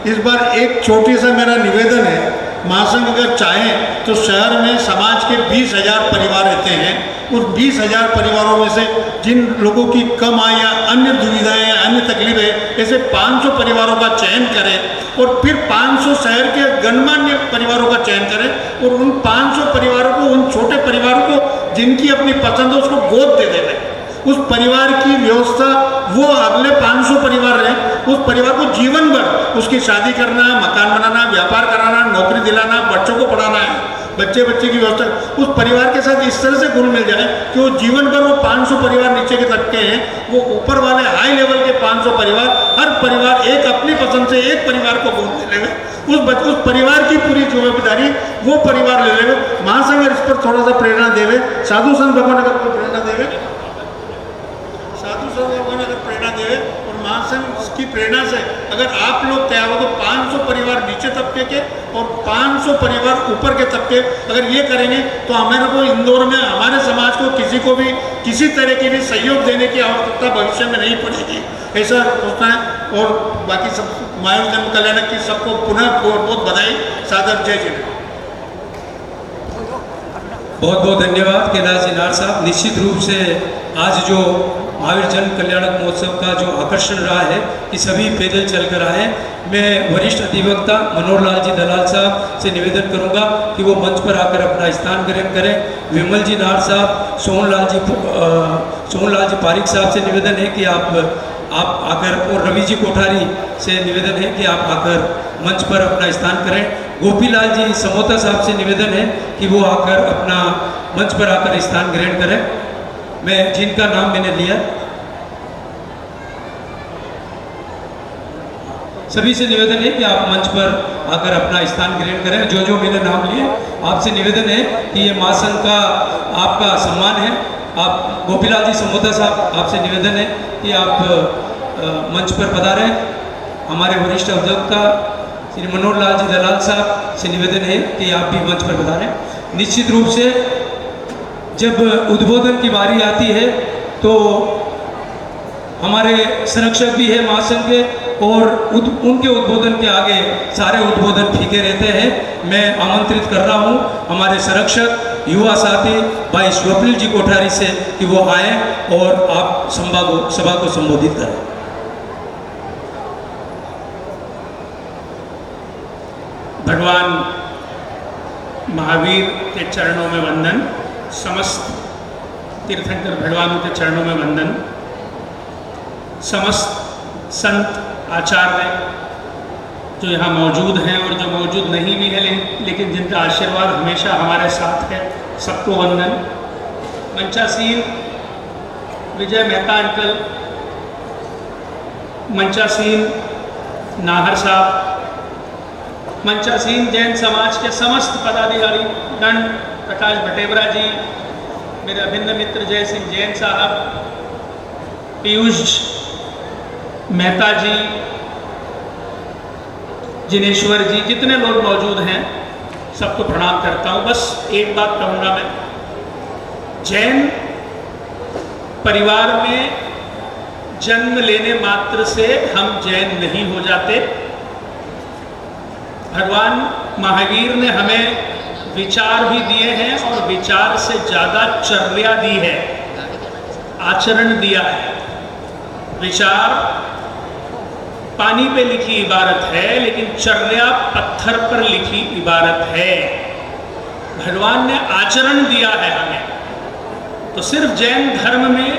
Speaker 19: इस बार एक छोटी सा मेरा निवेदन है, महासंघ अगर चाहें तो शहर में समाज के 20,000 परिवार रहते हैं, उस 20,000 परिवारों में से जिन लोगों की कम आय या अन्य दुविधाएं या अन्य तकलीफें, ऐसे 500 परिवारों का चयन करें और फिर 500 शहर के गणमान्य परिवारों का चयन करें और उन 500 परिवारों को, उन छोटे परिवारों को जिनकी अपनी पसंद है उसको गोद दे दें। उस परिवार की व्यवस्था वो अगले 500 परिवार रहे, उस परिवार को जीवन भर उसकी शादी करना, मकान बनाना, व्यापार कराना, नौकरी दिलाना, बच्चों को पढ़ाना है, बच्चे की व्यवस्था उस परिवार के साथ इस तरह से घुल मिल जाए कि वो जीवन भर वो 500 परिवार नीचे के तबके हैं, वो ऊपर वाले हाई लेवल के 500 परिवार, हर परिवार एक अपनी पसंद से एक परिवार को गोद ले लेवे, उस परिवार की पूरी जिम्मेदारी वो परिवार ले लेवे। महासंघ इस पर थोड़ा सा प्रेरणा देवे, साधु संत भगवान अगर कोई प्रेरणा देवे, साधु संत भगवान अगर प्रेरणा देवे और महासंघ की प्रेरणा से अगर आप लोग तैयार हो तो 500 परिवार नीचे तबके के और 500 परिवार ऊपर के तबके अगर ये करेंगे तो हमारे को इंदौर में हमारे समाज को किसी को भी किसी तरह की भी सहयोग देने की आवश्यकता भविष्य में नहीं पड़ेगी, ऐसा सोचना है। और बाकी सब मानव जन कल्याण की सबको पुनः बहुत बधाई, सादर जय जय।
Speaker 14: बहुत बहुत धन्यवाद कैलाश जी नार साहब। निश्चित रूप से आज जो महावीर जन कल्याणक महोत्सव का जो आकर्षण रहा है कि सभी पैदल चलकर आए। मैं वरिष्ठ अधिवक्ता मनोहर लाल जी दलाल साहब से निवेदन करूंगा कि वो मंच पर आकर अपना स्थान ग्रहण करें। विमल जी नार साहब, सोहनलाल जी पारिक साहब से निवेदन है कि आप आकर, और रवि जी कोठारी से निवेदन है कि आप आकर मंच पर अपना स्थान करें। गोपीलाल जी समोता साहब से निवेदन है कि वो आकर अपना मंच पर आकर स्थान ग्रहण करें। मैं जिनका नाम मैंने लिया सभी से निवेदन है कि आप मंच पर आकर अपना स्थान ग्रहण करें। जो मैंने नाम लिए आपसे निवेदन है कि ये महासंघ का आपका सम्मान है। आप गोपीलाल जी समोता साहब, आपसे निवेदन है कि आप मंच पर पधारें। हमारे वरिष्ठ अधिवक्ता श्री मनोहर लाल जी दलाल साहब से निवेदन है कि आप भी मंच पर बता रहे। निश्चित रूप से जब उद्बोधन की बारी आती है तो हमारे संरक्षक भी है महासंघ के, और उनके उद्बोधन के आगे सारे उद्बोधन फीके रहते हैं। मैं आमंत्रित कर रहा हूं हमारे संरक्षक युवा साथी भाई स्वप्निल जी कोठारी से कि वो आए और आप सभा को संबोधित करें।
Speaker 20: भगवान महावीर के चरणों में वंदन, समस्त तीर्थंकर भगवानों के चरणों में वंदन, समस्त संत आचार्य जो यहाँ मौजूद हैं और जो मौजूद नहीं भी है लेकिन जिनका आशीर्वाद हमेशा हमारे साथ है, सबको वंदन। मंचासीन विजय मेहता अंकल, मंचासीन नाहर साहब, मंचासीन जैन समाज के समस्त पदाधिकारी गण, प्रकाश भटेवरा जी, मेरे अभिन्न मित्र जय सिंह जैन साहब, पीयूष मेहता जी, जिनेश्वर जी, जितने लोग मौजूद हैं सबको प्रणाम करता हूँ। बस एक बात कहूँगा मैं, जैन परिवार में जन्म लेने मात्र से हम जैन नहीं हो जाते। भगवान महावीर ने हमें विचार भी दिए हैं और विचार से ज़्यादा चर्या दी है, आचरण दिया है। विचार पानी पे लिखी इबारत है लेकिन चर्या पत्थर पर लिखी इबारत है। भगवान ने आचरण दिया है हमें। तो सिर्फ जैन धर्म में,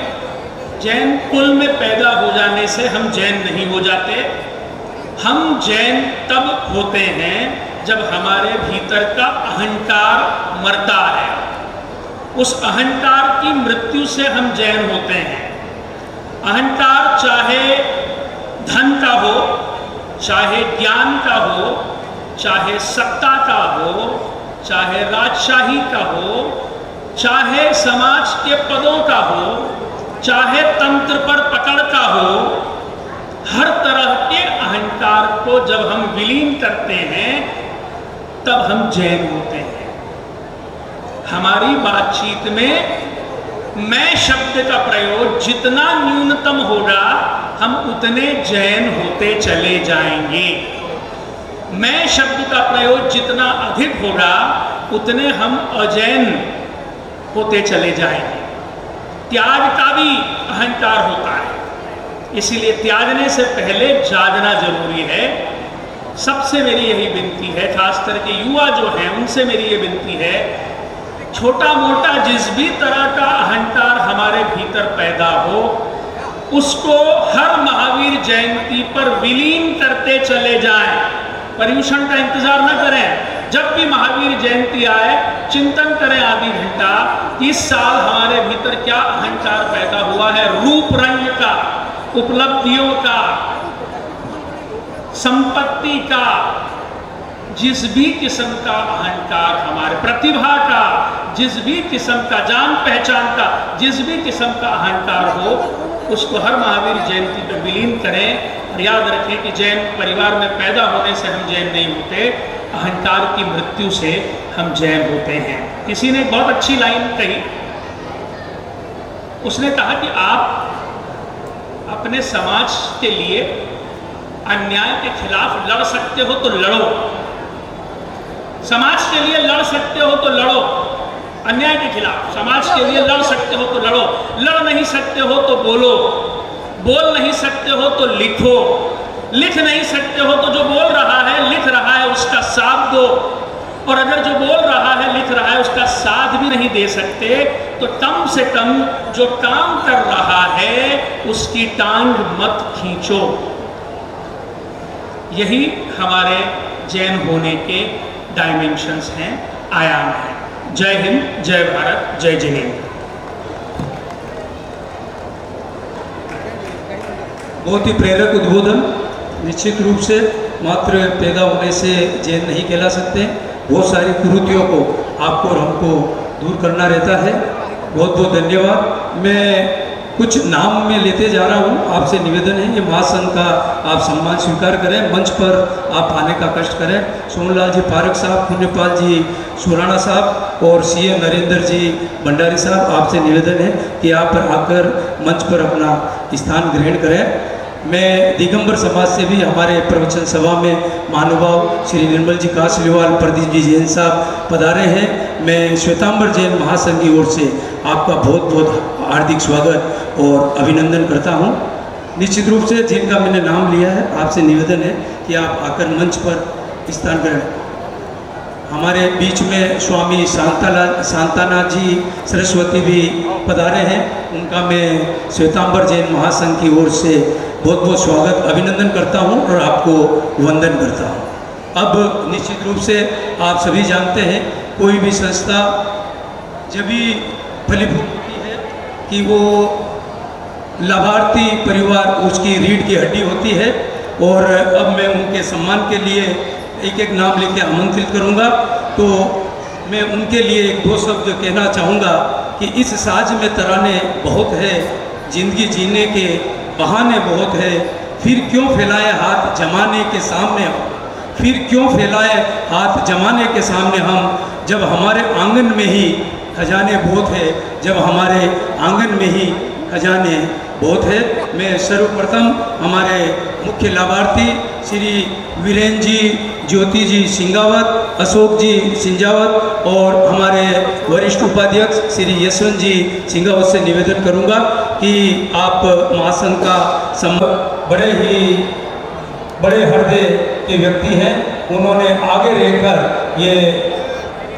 Speaker 20: जैन कुल में पैदा हो जाने से हम जैन नहीं हो जाते। हम जैन तब होते हैं जब हमारे भीतर का अहंकार मरता है। उस अहंकार की मृत्यु से हम जैन होते हैं। अहंकार चाहे धन का हो, चाहे ज्ञान का हो, चाहे सत्ता का हो, चाहे राजशाही का हो, चाहे समाज के पदों का हो, चाहे तंत्र पर पकड़ का हो, हर तरह के अहंकार को जब हम विलीन करते हैं तब हम जैन होते हैं। हमारी बातचीत में मैं शब्द का प्रयोग जितना न्यूनतम होगा हम उतने जैन होते चले जाएंगे। मैं शब्द का प्रयोग जितना अधिक होगा उतने हम अजैन होते चले जाएंगे। त्याग का भी अहंकार होता है, इसीलिए त्यागने से पहले जागना जरूरी है। सबसे मेरी यही विनती है, खास करके युवा जो हैं उनसे मेरी ये विनती है, छोटा मोटा जिस भी तरह का अहंकार हमारे भीतर पैदा हो उसको हर महावीर जयंती पर विलीन करते चले जाएं। पर्यूषण का इंतजार न करें। जब भी महावीर जयंती आए चिंतन करें आधी घंटा, इस साल हमारे भीतर क्या अहंकार पैदा हुआ है, रूप रंग का, उपलब्धियों का, संपत्ति का, जिस भी किस्म का अहंकार हमारे, प्रतिभा का, जिस भी किस्म का, जान पहचान का जिस भी किस्म का अहंकार हो उसको हर महावीर जयंती पर विलीन करें। और याद रखें कि जैन परिवार में पैदा होने से हम जैन नहीं होते, अहंकार की मृत्यु से हम जैन होते हैं। किसी ने बहुत अच्छी लाइन कही, उसने कहा कि आप अपने समाज के लिए अन्याय के खिलाफ लड़ सकते हो तो लड़ो, समाज के लिए लड़ सकते हो तो लड़ो, अन्याय के खिलाफ समाज के लिए लड़ सकते हो तो लड़ो, लड़ नहीं सकते हो तो बोलो, बोल नहीं सकते हो तो लिखो, लिख नहीं सकते हो तो जो बोल रहा है लिख रहा है उसका साथ दो, और अगर जो बोल रहा है लिख रहा है उसका साथ भी नहीं दे सकते तो कम से कम जो काम कर रहा है उसकी टांग मत खींचो। यही हमारे जैन होने के डायमेंशंस हैं, आयाम हैं। जय हिंद, जय भारत, जय जिनेन्द्र।
Speaker 14: बहुत ही प्रेरक उद्बोधन। निश्चित रूप से मात्र पैदा होने से जैन नहीं कहला सकते, बहुत सारी कुरीतियों को आपको और हमको दूर करना रहता है। बहुत बहुत धन्यवाद। मैं कुछ नाम में लेते जा रहा हूँ, आपसे निवेदन है ये महासंघ का आप सम्मान स्वीकार करें, मंच पर आप आने का कष्ट करें। सोमलाल जी पारक साहब, पुण्यपाल जी सुराना साहब और सीएम नरेंद्र जी भंडारी साहब, आपसे निवेदन है कि आप आकर मंच पर अपना स्थान ग्रहण करें। मैं दिगंबर समाज से भी हमारे प्रवचन सभा में महानुभाव श्री निर्मल जी कासलीवाल, प्रदीप जी जैन साहब पधारे हैं। मैं श्वेतांबर जैन महासंघ की ओर से आपका बहुत बहुत हार्दिक स्वागत और अभिनंदन करता हूं। निश्चित रूप से जिनका मैंने नाम लिया है आपसे निवेदन है कि आप आकर मंच पर स्थान करें। हमारे बीच में स्वामी शांतानाथ जी सरस्वती भी पधारे हैं, उनका मैं श्वेतांबर जैन महासंघ की ओर से बहुत बहुत स्वागत अभिनंदन करता हूं और आपको वंदन करता हूं। अब निश्चित रूप से आप सभी जानते हैं कोई भी संस्था जब भी फलीभूत होती है कि वो लाभार्थी परिवार उसकी रीढ़ की हड्डी होती है। और अब मैं उनके सम्मान के लिए एक एक नाम लेके आमंत्रित करूंगा, तो मैं उनके लिए एक दो शब्द कहना चाहूँगा कि इस साज में तराने बहुत है, जिंदगी जीने के बहाने बहुत है, फिर क्यों फैलाए हाथ जमाने के सामने हम, फिर क्यों फैलाए हाथ जमाने के सामने हम, जब हमारे आंगन में ही खजाने बहुत है, जब हमारे आंगन में ही खजाने बहुत है। मैं सर्वप्रथम हमारे मुख्य लाभार्थी श्री वीरेंद्र जी, ज्योति जी सिंगावत, अशोक जी सिंजावत और हमारे वरिष्ठ उपाध्यक्ष श्री यशवंत जी सिंगावत से निवेदन करूंगा कि आप महासंघ का बड़े हृदय के व्यक्ति हैं, उन्होंने आगे रहकर ये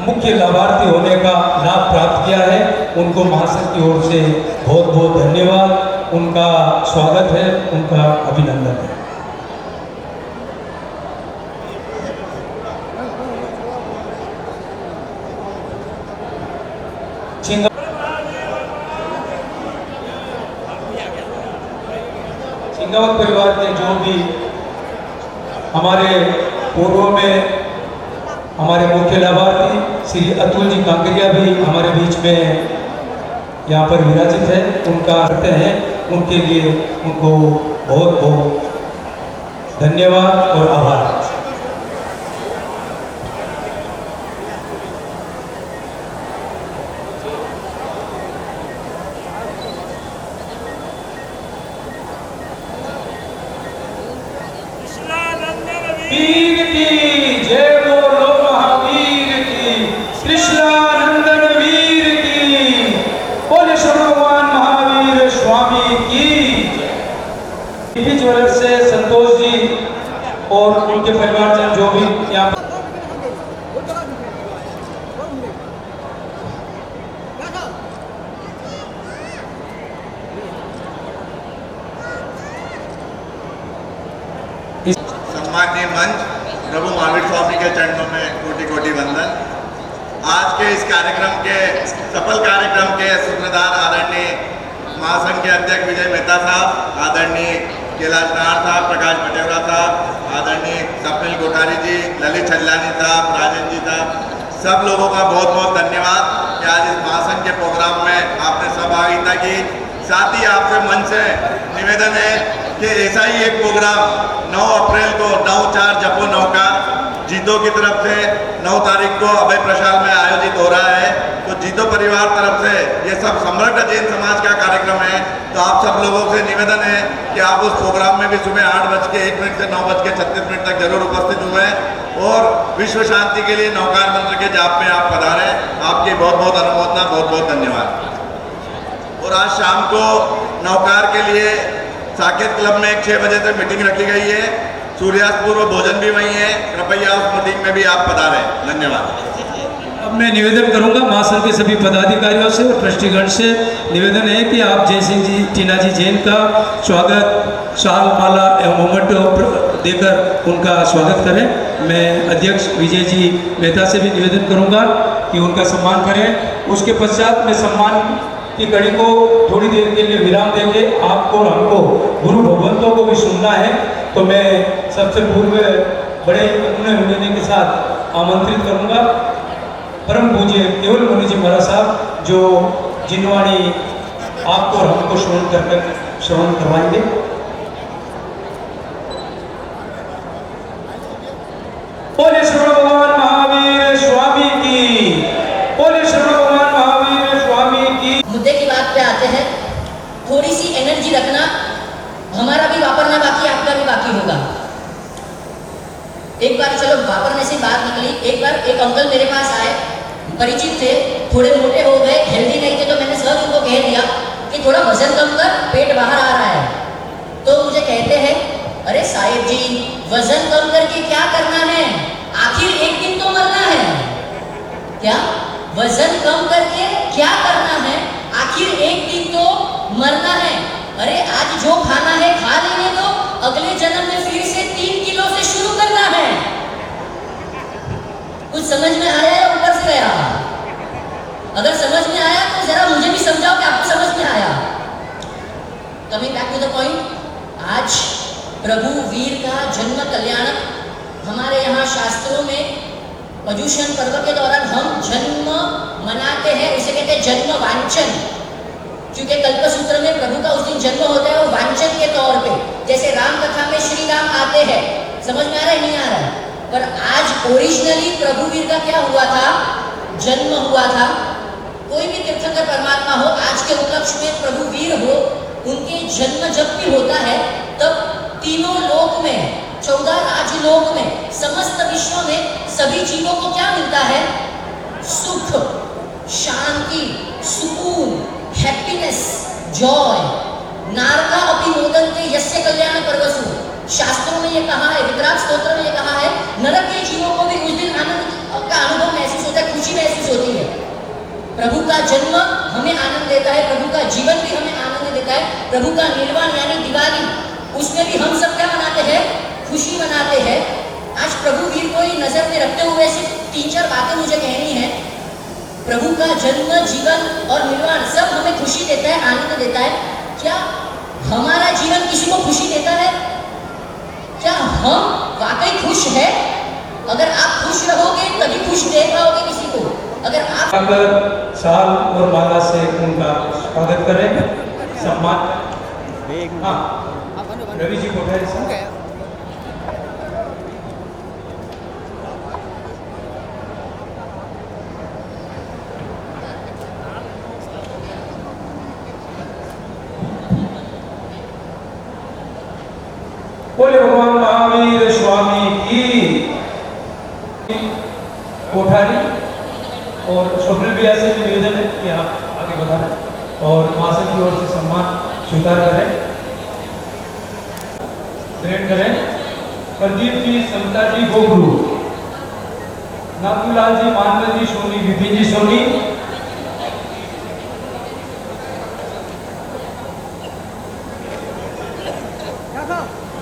Speaker 14: मुख्य लाभार्थी होने का लाभ प्राप्त किया है। उनको महासंघ की ओर से बहुत बहुत धन्यवाद, उनका स्वागत है, उनका अभिनंदन है। सिंगावत परिवार के जो भी हमारे पूर्व में हमारे मुख्य लाभार्थी श्री अतुल जी कांकरिया भी हमारे बीच में यहाँ पर विराजित है, उनका करते हैं, उनके लिए उनको बहुत बहुत धन्यवाद और आभार।
Speaker 20: वीर की
Speaker 14: और उनके परिवारजन जो भी यहाँ
Speaker 21: सम्माननीय मंच, प्रभु महावीर स्वामी के चरणों में कोटि कोटि वंदन। आज के इस कार्यक्रम के सफल कार्यक्रम के सूत्रधार आदरणीय महासंघ के अध्यक्ष विजय मेहता साहब, आदरणीय कैलाश नाहर साहब, प्रकाश पटेवरा साहब, आदरणीय स्वप्निल कोठारी जी, ललित छल्लानी साहब, राजन जी साहब, सब लोगों का बहुत बहुत धन्यवाद कि आज इस महासंघ के प्रोग्राम में आपने सहभागिता की। साथ ही आपसे मन से निवेदन है कि ऐसा ही एक प्रोग्राम 9 अप्रैल को 9-4 जपो नौका जीतो की तरफ से 9 तारीख को अभय प्रसाद में आयोजित हो रहा है। तो जीतो परिवार तरफ से ये सब समृद्ध जैन समाज का कार्यक्रम है। तो आप सब लोगों से निवेदन है कि आप उस प्रोग्राम में भी सुबह 8:01 से 9:36 तक जरूर उपस्थित हुए और विश्व शांति के लिए नौकार मंत्र के जाप में आप पधारें। आपकी बहुत बहुत अनुमोदना, बहुत बहुत धन्यवाद। और आज शाम को नौकार के लिए साकेत क्लब में 6 बजे से मीटिंग रखी गई है। सूर्यास्त पूर्व भोजन भी वहीं है, कृपया उस मीटिंग में भी आप पधारें। धन्यवाद।
Speaker 14: अब मैं निवेदन करूंगा महासंघ के सभी पदाधिकारियों से और ट्रस्टीगण से निवेदन है कि आप जय सिंह जी, टीना जी जैन का स्वागत शाल माला एवं मोमेंटो देकर उनका स्वागत करें। मैं अध्यक्ष विजय जी मेहता से भी निवेदन करूंगा कि उनका सम्मान करें। उसके पश्चात मैं सम्मान की कड़ी को थोड़ी देर के लिए विराम देंगे। आपको और हमको गुरु भगवंतों को भी सुनना है। तो मैं सबसे पूर्व बड़े उन्नयन के साथ आमंत्रित करूंगा परम पूज्य केवल मुनि जी महाराज साहब, जो जिनवाणी आपको और हमको श्रवण करवाएंगे। बोले श्रवण भगवान महावीर स्वामी की, बोले श्रवण भगवान महावीर स्वामी की।
Speaker 22: मुद्दे की बात पे आते हैं। थोड़ी सी एनर्जी रखना, हमारा भी वापरना बाकी, आपका भी बाकी होगा। एक बार चलो वापरने से बात निकली। एक बार एक अंकल मेरे पास आए, परिचित थे, थोड़े मोटे हो गए, हेल्दी नहीं थे। तो मैंने सहज उनको कह दिया कि थोड़ा वजन कम कर, पेट बाहर आ रहा है। तो मुझे कहते हैं, अरे साहिब जी, वजन कम करके क्या करना है? आखिर एक दिन तो मरना है। क्या वजन कम करके क्या करना है? आखिर एक दिन तो मरना है। अरे आज जो खाना है खा लेने दो, अगले जन्म में फिर से 3 किलो से शुरू करना है। कुछ समझ में आया या ऊपर से गया? अगर समझ में आया तो जरा मुझे भी समझाओ कि आपको समझ में आया। Coming back to the point, आज प्रभु वीर का जन्म कल्याणक हमारे यहाँ शास्त्रों में पर्युषण पर्व के दौरान हम जन्म मनाते हैं। उसे कहते हैं जन्म वांचन, क्योंकि कल्पसूत्र में प्रभु का उस दिन जन्म होता है और वांचन के तौर पे। जैसे राम कथा में श्री राम आते हैं, समझ में आ रहा है नहीं आ रहा है? पर आज ओरिजिनली प्रभु वीर का क्या हुआ था? जन्म हुआ था। कोई भी तीर्थंकर परमात्मा हो, आज के उपलक्ष्य में प्रभु वीर हो, उनके जन्म जब भी होता है तब तीनों लोक में, 14 राजलोक में, समस्त विश्व में सभी जीवों को क्या मिलता है? सुख, शांति, सुकून, हैप्पीनेस, जॉय। नारका अपि मोदन्ते यस्य कल्याण पर्वसु। शास्त्रों में ये कहा है, विक्रांत स्तोत्र में ये कहा है, नरक के जीवों को भी उस दिन आनंद का अनुभव महसूस होता है, खुशी महसूस होती है। प्रभु का जन्म हमें आनंद देता है, प्रभु का जीवन भी हमें आनंद देता है। प्रभु का निर्वाण यानी दिवाली, उसमें भी हम सब क्या मनाते हैं? खुशी मनाते हैं। आज प्रभु वीर को ही नजर में रखते हुए सिर्फ 3-4 बातें मुझे कहनी है। प्रभु का जन्म, जीवन और निर्वाण सब हमें खुशी देता है, आनंद देता है। क्या हमारा जीवन किसी को खुशी देता है? क्या हम वाकई खुश है? अगर आप खुश रहोगे तभी खुश दे पाओगे किसी को। अगर आप
Speaker 14: साल और माला से उनका स्वागत करें, सम्मान। हाँ, रवि जी कोठारी साहब। बोले भगवान महावीर स्वामी की। कोठारी और स्वप्निल भैया से निवेदन है कि आप आगे बढ़ाएं और महासंघ की ओर से सम्मान स्वीकार करें, ग्रहण करें। प्रदीप जी, समता जी गोगरू, नाथूलाल जी, मानव जी सोनी, विपिन जी सोनी,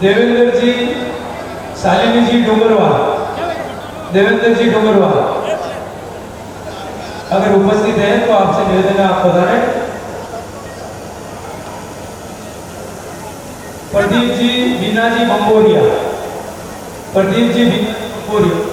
Speaker 14: देवेंद्र जी, शालिनी जी डोंगरवाल, देवेंद्र जी डोंगरवाल अगर उपस्थित है तो आपसे निवेदन है आप पधारें। प्रदीप जी, बीना जी मंगोरिया, प्रदीप जी, बीना जी मंगोरिया,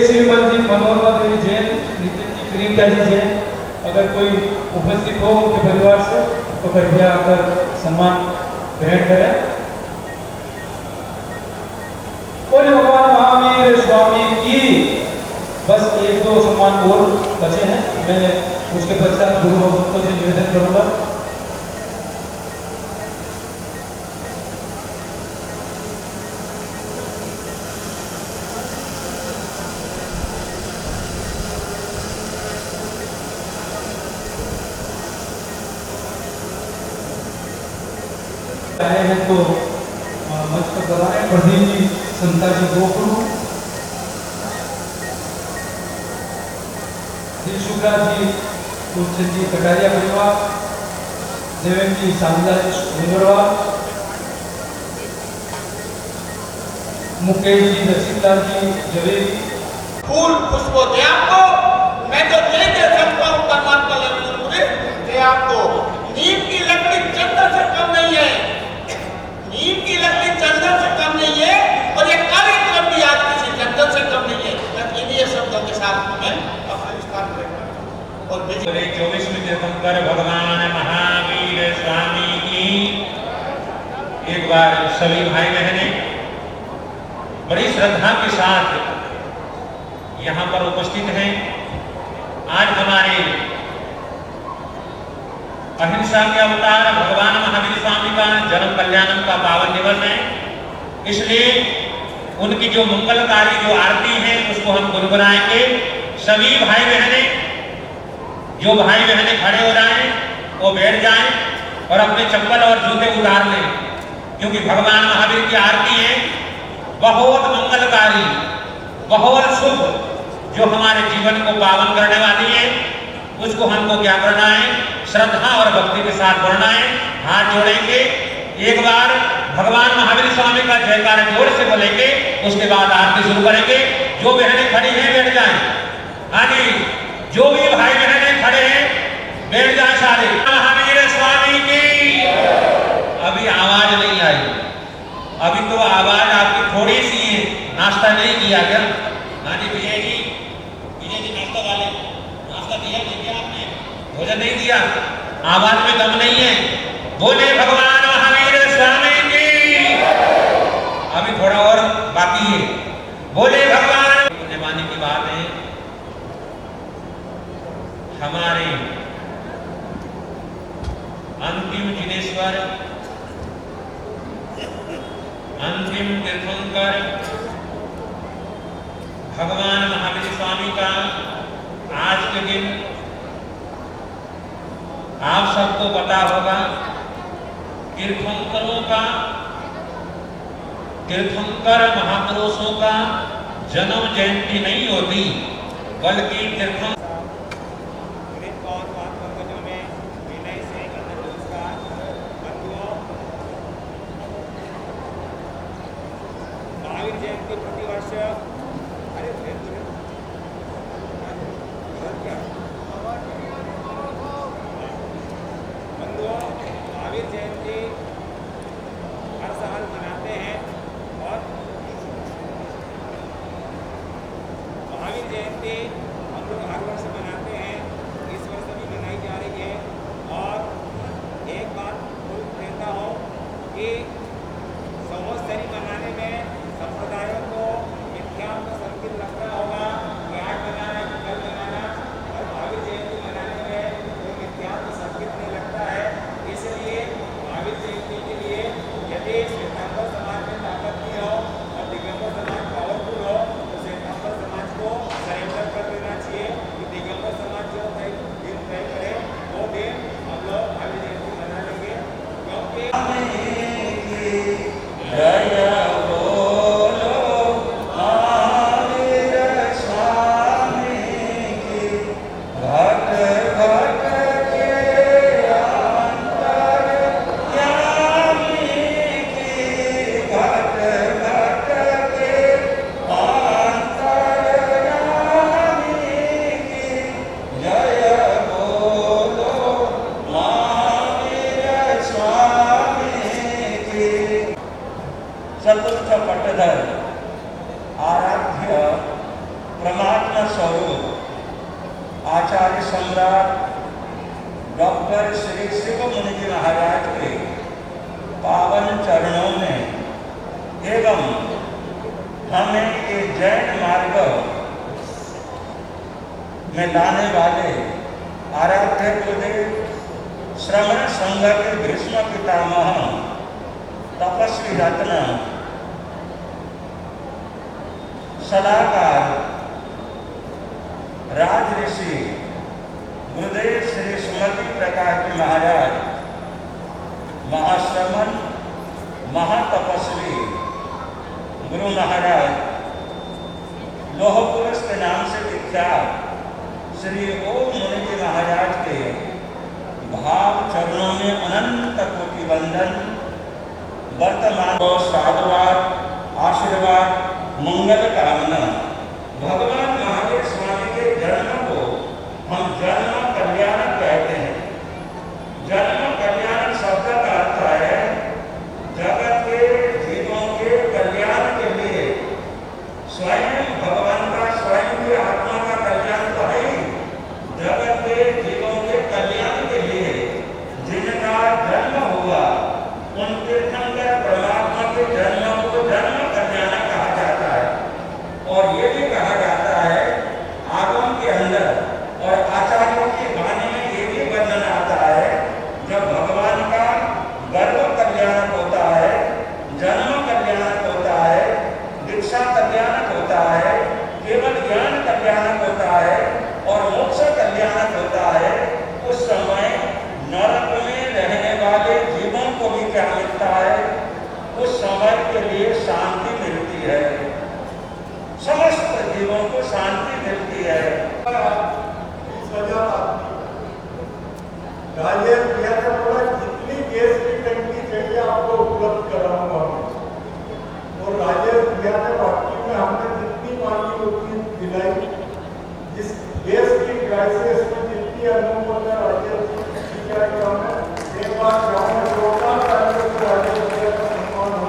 Speaker 14: श्रीमन जी, मनोरमा देवी जैन, नितिन जी, प्रियंका जी जैन अगर कोई उपस्थित हो उनके परिवार से तो कृपया आकर सम्मान ग्रहण करें। बोले भगवान महावीर स्वामी की। बस एक दो सम्मान और बचे हैं, मैं उसके पश्चात गुरु भक्तों से निवेदन करूंगा। आए हैं तो मंच पर बुलाए प्रदीप जी, समता जी गोगरू, दिल शुक्ला जी, कुलचंद जी कटारिया परिवार, देवेंद्र जी, शांता जी डोंगरवाल, मुकेश जी, रसिकलाल जी जवेरी।
Speaker 1: फूल पुष्पो दे आपको, मैं तो दे सकता हूँ परमात्मा दे आपको। नीम की लकड़ी चंदन से कम नहीं है, नीम की लकड़ी चंदन से कम नहीं है, और ये कार्यक्रम भी आज किसी चंदन से कम नहीं है। इन्हीं शब्दों के साथ मैं अपना विस्तार करेंगे। और
Speaker 6: 24वीं तीर्थंकर भगवान महावीर स्वामी की। एक बार सभी भाई बहनें बड़ी श्रद्धा के साथ यहाँ पर उपस्थित हैं। आज हमारे अहिंसा के अवतार भगवान महावीर स्वामी का जन्म कल्याणम का पावन दिवस है, इसलिए उनकी जो मंगलकारी जो आरती है उसको हम गुनगुनाएंगे। सभी भाई बहनें, जो भाई बहनें खड़े हो जाएं वो बैठ जाएं और अपने चप्पल और जूते उतार लें, क्योंकि भगवान महावीर की आरती है बहुत मंगलकारी, बहुत शुभ, जो हमारे जीवन को पावन करने वाली है। उसको हमको क्या करना है? श्रद्धा और भक्ति के साथ बढ़ना है। हाथ जोड़ेंगे, एक बार भगवान महावीर स्वामी का जयकार जोर से बोलेंगे, उसके बाद आरती शुरू करेंगे। जो बहनें खड़ी हैं बैठ जाएं। हाँ जी, जो भी भाई बहनें खड़े हैं बैठ जाएं सारे। महावीर स्वामी की। अभी आवाज नहीं आई, अभी तो आवाज आपकी थोड़ी सी है। नाश्ता नहीं किया क्या? हाँ जी विजय जी, नाश्ता वाले, नाश्ता दिया नहीं क्या आपने? भोजन नहीं दिया? आवाज में दम नहीं है। बोले भगवान महावीर स्वामी की। अभी थोड़ा और बाकी है। बोले भगवान। जमाने की बात है, हमारे अंतिम जिनेश्वर, अंतिम तीर्थंकर भगवान महावीर स्वामी का आज के दिन आप सबको पता होगा, तीर्थंकरों का, तीर्थंकर महापुरुषों का जन्म जयंती नहीं होती, बल्कि तीर्थंकर
Speaker 1: महावीर जयंती प्रतिवर्ष महावीर जयंती हर साल मनाते हैं, और महावीर जयंती हम लोग हर वर्ष मनाते हैं। इस वर्ष भी मनाई जा रही है। और एक बात कहता हूँ कि संवत्सरी मनाने में संप्रदायों को मिथ्याओं का संकेत लगता होगा कि आज मनाना है, कल मनाना, और महावीर जयंती मनाने में कोई मिथ्याओं का संकेत नहीं लगता है। इसलिए महावीर जयंती के लिए यदि श्वेतांबर समाज में ताकत नहीं हो और दिगंबर समाज
Speaker 4: स्वरूप आचार्य सम्राट डॉक्टर श्री शिव मुनि जी महाराज के पावन चरणों में एवं हमें ये जैन मार्ग में लाने वाले आराध्य गुरुदेव श्रवण संघ के भीष्म पितामह तपस्वी रत्न सलाहकार राज ऋषि गुरुदेव श्री सुमति प्रकाश जी महाराज महाश्रमण महातपस्वी गुरु महाराज लोह पुरुष के नाम से विख्यात श्री ओम मुनि जी महाराज के भाव चरणों में अनंत कोटि वंदन। वर्तमान को साधुवाद आशीर्वाद मंगल कामना। भगवान महावीर स्वामी के जन्म को हम जन्म कल्याण कहते हैं। जन्म कल्याण शब्द का अर्थ है जगत के जीवों के कल्याण के लिए स्वयं भगवान का स्वयं की आत्मा का कल्याण तो है ही, जगत के जीवों के कल्याण के लिए जिनका जन्म हुआ उनके अंदर परमात्मा के जन्म को जन्म कल्याण कहा जाता है। और ये भी कहा जाता है आगम के अंदर और आचार्यों की वाणी में ये भी वर्णन आता है जब भगवान का गर्भ कल्याण होता है, जन्म कल्याण होता है, दीक्षा कल्याण होता है, केवल ज्ञान कल्याण होता है और मोक्ष कल्याण होता है, उस समय नरक में रहने वाले जीवों को भी क्या मिलता है? उस समय के लिए शांति मिलती है, समस्त जीवों को शांति मिलती है।
Speaker 8: राजेश भैया ने बोला जितनी गैस की टंकी चाहिए आपको उपलब्ध कराऊंगा और राजेश भैया ने वाकई में हमने जितनी मांगी उतनी दिलाई। जिस गैस की क्राइसिस में जितनी अनुमति है राजेश जी क्या काम है, एक बार गाँव में जोड़ना चाहिए तो राजेश भैया का सम्मान हो।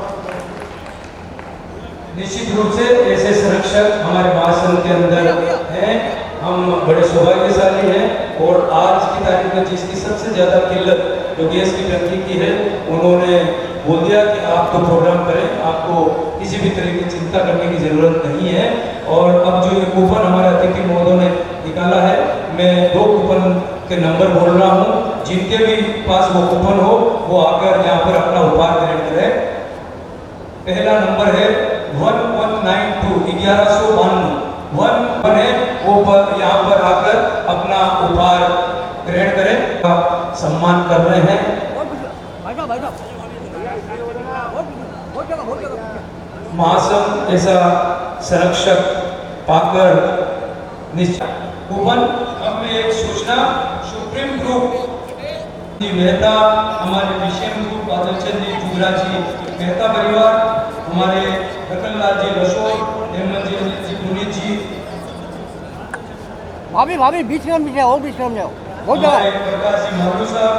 Speaker 14: निश्चित रूप से ऐसे संरक्षक हमारे महासंघ के अंदर हैं। हम बड़े सौभाग्यशाली हैं और आज की तारीख में जिसकी सबसे ज़्यादा किल्लत जो गैस की टंकी की है, उन्होंने बोल दिया कि आप तो प्रोग्राम करें, आपको किसी भी तरह की चिंता करने की ज़रूरत नहीं है। और अब जो ये कूपन हमारे अतिथि महोदय ने निकाला है, मैं 2 कूपन के नंबर बोल रहा हूँ, जिनके भी पास वो कूपन हो वो आकर यहाँ पर अपना उपहार ग्रहण करें। पहला नंबर है 1192 1192 1 है, वो पर यहाँ पर आकर अपना उपहार ग्रहण करें, का सम्मान कर रहे हैं। महासंघ ऐसा संरक्षक पाकर निश्चित कूपन। अब में एक सूचना, सुप्रीम ग्रुप जी मेहता, हमारे विषम ग्रुप बादल चंद जी जुगरा जी मेहता परिवार, हमारे रतनलाल जी लशोर, हेमंत जी अनिल जी पुनीत जी,
Speaker 5: भाभी बीच में बीच में
Speaker 14: हमारे प्रकाश जी मारू साहब,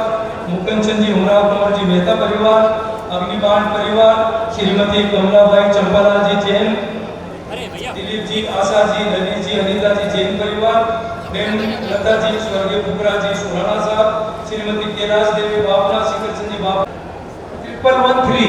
Speaker 14: मुकुंद चंद जी उमराव कुंवर जी मेहता परिवार, अग्निबाण परिवार, श्रीमती कमलाबाई चंपालाल जी जैन, दिलीप जी आशा जी, ललित जी अनिता जी जैन परिवार, बेन लता जी, स्वर्गीय पुकरा जी सुराना साहब, श्रीमती कैलाश देवी बाबना, शिखर चंद जी बाबा, 1113